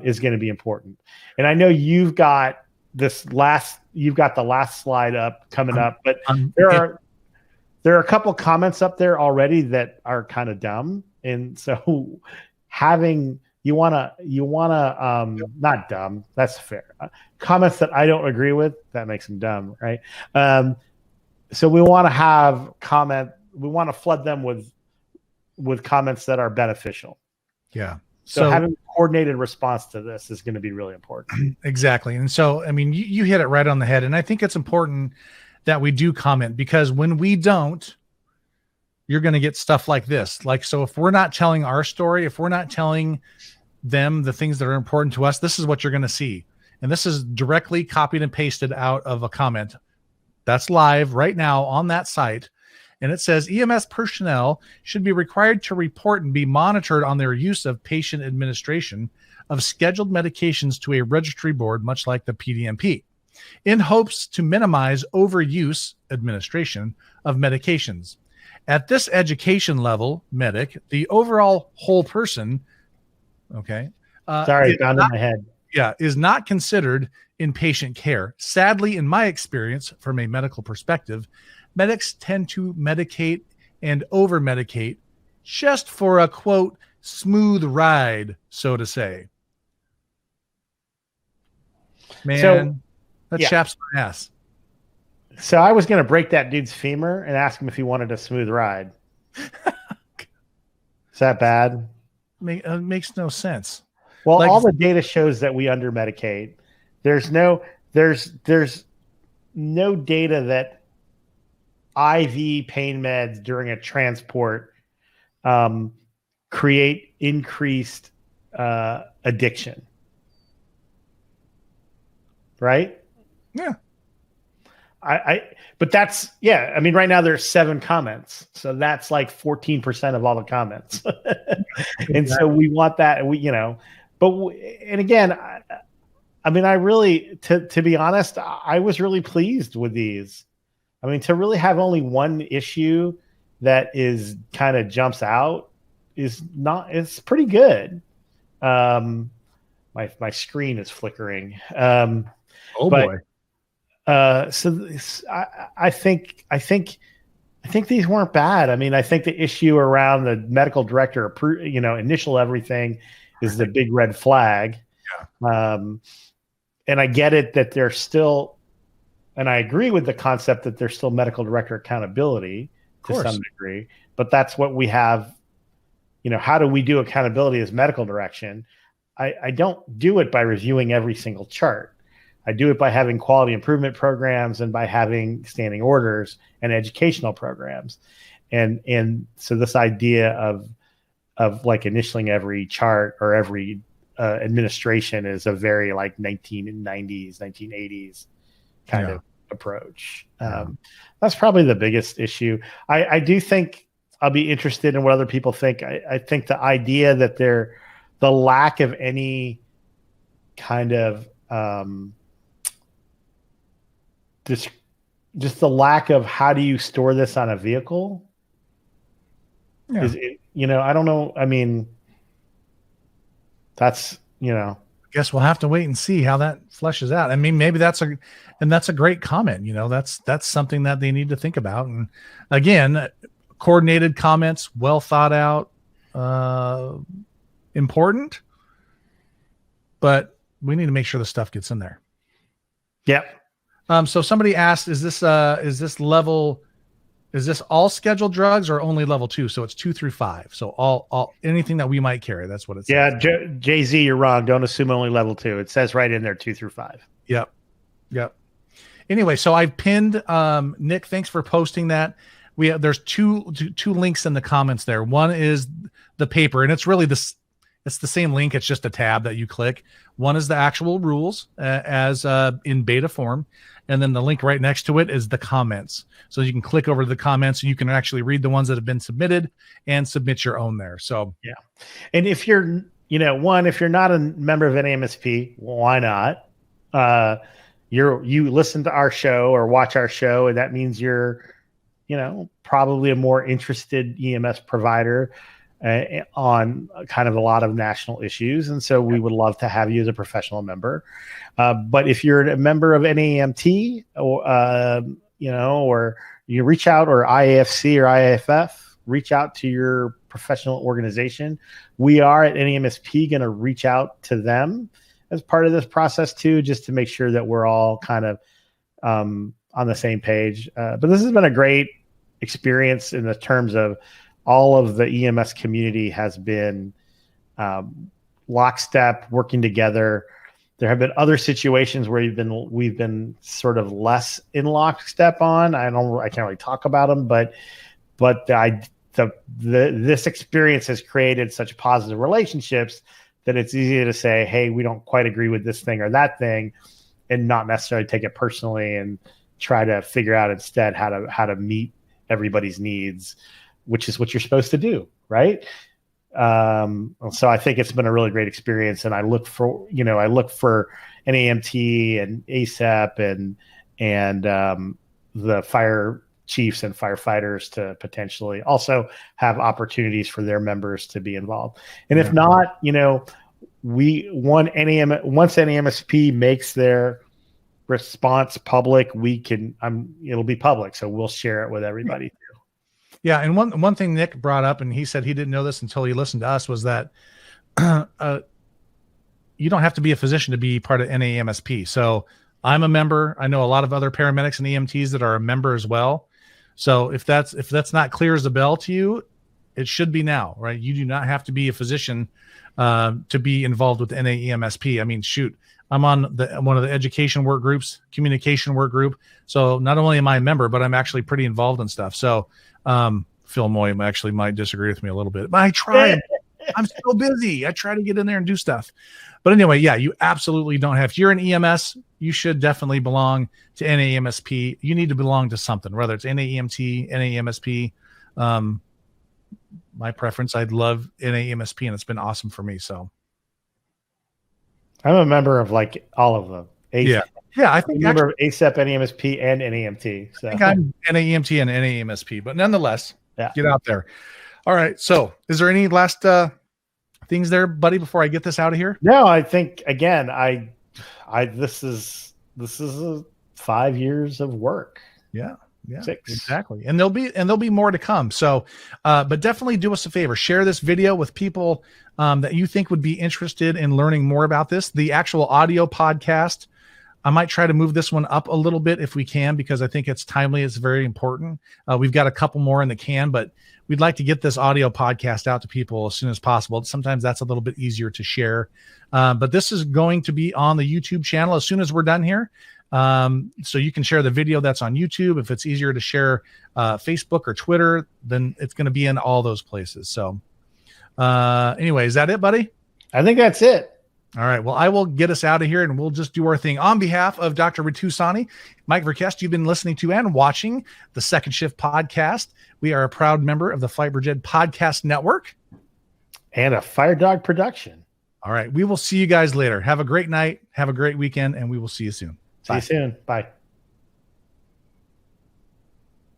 Speaker 2: is going to be important. And I know you've got the last slide up coming up, but there are a couple comments up there already that are kind of dumb. And so not dumb, that's fair. Comments that I don't agree with, that makes them dumb, right? So we want to flood them with comments that are beneficial.
Speaker 1: Yeah.
Speaker 2: So having a coordinated response to this is going to be really important.
Speaker 1: Exactly. And so, I mean, you hit it right on the head. And I think it's important that we do comment, because when we don't, you're going to get stuff like this. Like, so if we're not telling our story, if we're not telling them the things that are important to us, this is what you're going to see. And this is directly copied and pasted out of a comment that's live right now on that site. And it says EMS personnel should be required to report and be monitored on their use of patient administration of scheduled medications to a registry board, much like the PDMP, in hopes to minimize overuse administration of medications. At this education level, medic, the overall whole person, okay.
Speaker 2: Sorry, found in my head.
Speaker 1: Yeah, is not considered in patient care. Sadly, in my experience, from a medical perspective, medics tend to medicate and over-medicate just for a, quote, smooth ride, so to say. Man, that chaps my ass.
Speaker 2: So I was going to break that dude's femur and ask him if he wanted a smooth ride. Is that bad?
Speaker 1: Makes no sense.
Speaker 2: Well, all the data shows that we under-medicate. There's no data that IV pain meds during a transport create increased addiction. Right?
Speaker 1: Yeah.
Speaker 2: But that's, yeah. I mean, right now there's 7 comments, so that's like 14% of all the comments, and so we want that. And again, I mean, I really, to be honest, I was really pleased with these. I mean, to really have only one issue that is kind of jumps out it's pretty good. My screen is flickering.
Speaker 1: Boy.
Speaker 2: So I think these weren't bad. I mean, I think the issue around the medical director, initial everything is the big red flag.
Speaker 1: Yeah.
Speaker 2: And I get it that there's still, and I agree with the concept that there's still medical director accountability to some degree, but that's what we have. How do we do accountability as medical direction? I don't do it by reviewing every single chart. I do it by having quality improvement programs and by having standing orders and educational programs. And so this idea of like initialing every chart or every administration is a very like 1990s, 1980s kind of approach. That's probably the biggest issue. I do think I'll be interested in what other people think. I think the idea that the lack of any kind of just the lack of how do you store this on a vehicle.
Speaker 1: Yeah.
Speaker 2: Is it, I don't know. I mean, that's,
Speaker 1: I guess we'll have to wait and see how that fleshes out. I mean, maybe that's a great comment. That's something that they need to think about. And again, coordinated comments, well thought out, important, but we need to make sure the stuff gets in there.
Speaker 2: Yep.
Speaker 1: So somebody asked, is this all scheduled drugs or only level 2? So it's 2 through 5. So all anything that we might carry. That's what it says.
Speaker 2: Yeah. Jay-Z, you're wrong. Don't assume only level 2. It says right in there 2 through 5.
Speaker 1: Yep. Anyway, so I've pinned, Nick, thanks for posting that. There's two links in the comments there. One is the paper, and it's really it's the same link. It's just a tab that you click. One is the actual rules as in beta form. And then the link right next to it is the comments. So you can click over to the comments and you can actually read the ones that have been submitted and submit your own there. So,
Speaker 2: yeah. And if you're, if you're not a member of NAMSP, why not? You listen to our show or watch our show, and that means you're, probably a more interested EMS provider on kind of a lot of national issues. And so we would love to have you as a professional member. But if you're a member of NAMT or you reach out, or IAFC or IAFF, reach out to your professional organization. We are at NAMSP going to reach out to them as part of this process too, just to make sure that we're all kind of on the same page. But this has been a great experience in the terms of all of the EMS community has been lockstep, working together. There have been other situations where we've been sort of less in lockstep on. I can't really talk about them, but this experience has created such positive relationships that it's easier to say, hey, we don't quite agree with this thing or that thing, and not necessarily take it personally and try to figure out instead how to meet everybody's needs, which is what you're supposed to do, right? So I think it's been a really great experience, and I look for NAMT and ASAP and the fire chiefs and firefighters to potentially also have opportunities for their members to be involved. And if not, once NAMSP makes their response public, it'll be public. So we'll share it with everybody.
Speaker 1: Yeah. And one thing Nick brought up, and he said he didn't know this until he listened to us, was that you don't have to be a physician to be part of NAMSP. So I'm a member. I know a lot of other paramedics and EMTs that are a member as well. So if that's not clear as a bell to you, it should be now, right? You do not have to be a physician to be involved with NAEMSP. I mean, shoot, I'm on one of the education work groups, communication work group. So not only am I a member, but I'm actually pretty involved in stuff. So Phil Moy actually might disagree with me a little bit, but I try. I'm so busy. I try to get in there and do stuff. But anyway, yeah, you absolutely don't have. If you're an EMS, you should definitely belong to NAEMSP. You need to belong to something, whether it's NAEMT, NAEMSP. My preference, I'd love NAEMSP, and it's been awesome for me. So
Speaker 2: I'm a member of like all of them.
Speaker 1: Yeah, I think
Speaker 2: I'm a member of ASAP, NAEMSP, and NAMT. So.
Speaker 1: I think I'm NAEMT and NAEMSP, but nonetheless, get out there. All right. So is there any last things there, buddy, before I get this out of here?
Speaker 2: No, I think again, this is 5 years of work.
Speaker 1: Yeah.
Speaker 2: 6.
Speaker 1: Exactly. And there'll be more to come. So, but definitely do us a favor, share this video with people that you think would be interested in learning more about this. The actual audio podcast, I might try to move this one up a little bit if we can, because I think it's timely. It's very important. We've got a couple more in the can, but we'd like to get this audio podcast out to people as soon as possible. Sometimes that's a little bit easier to share. But this is going to be on the YouTube channel as soon as we're done here. So you can share the video that's on YouTube. If it's easier to share Facebook or Twitter, then it's going to be in all those places. So anyway, is that it, buddy?
Speaker 2: I think that's it.
Speaker 1: All right. Well, I will get us out of here and we'll just do our thing. On behalf of Dr. Ritu Sani, Mike Verkest, you've been listening to and watching the Second Shift podcast. We are a proud member of the FlightBridge Podcast Network
Speaker 2: and a Fire Dog production.
Speaker 1: All right. We will see you guys later. Have a great night. Have a great weekend, and we will see you soon.
Speaker 2: See you soon. Bye.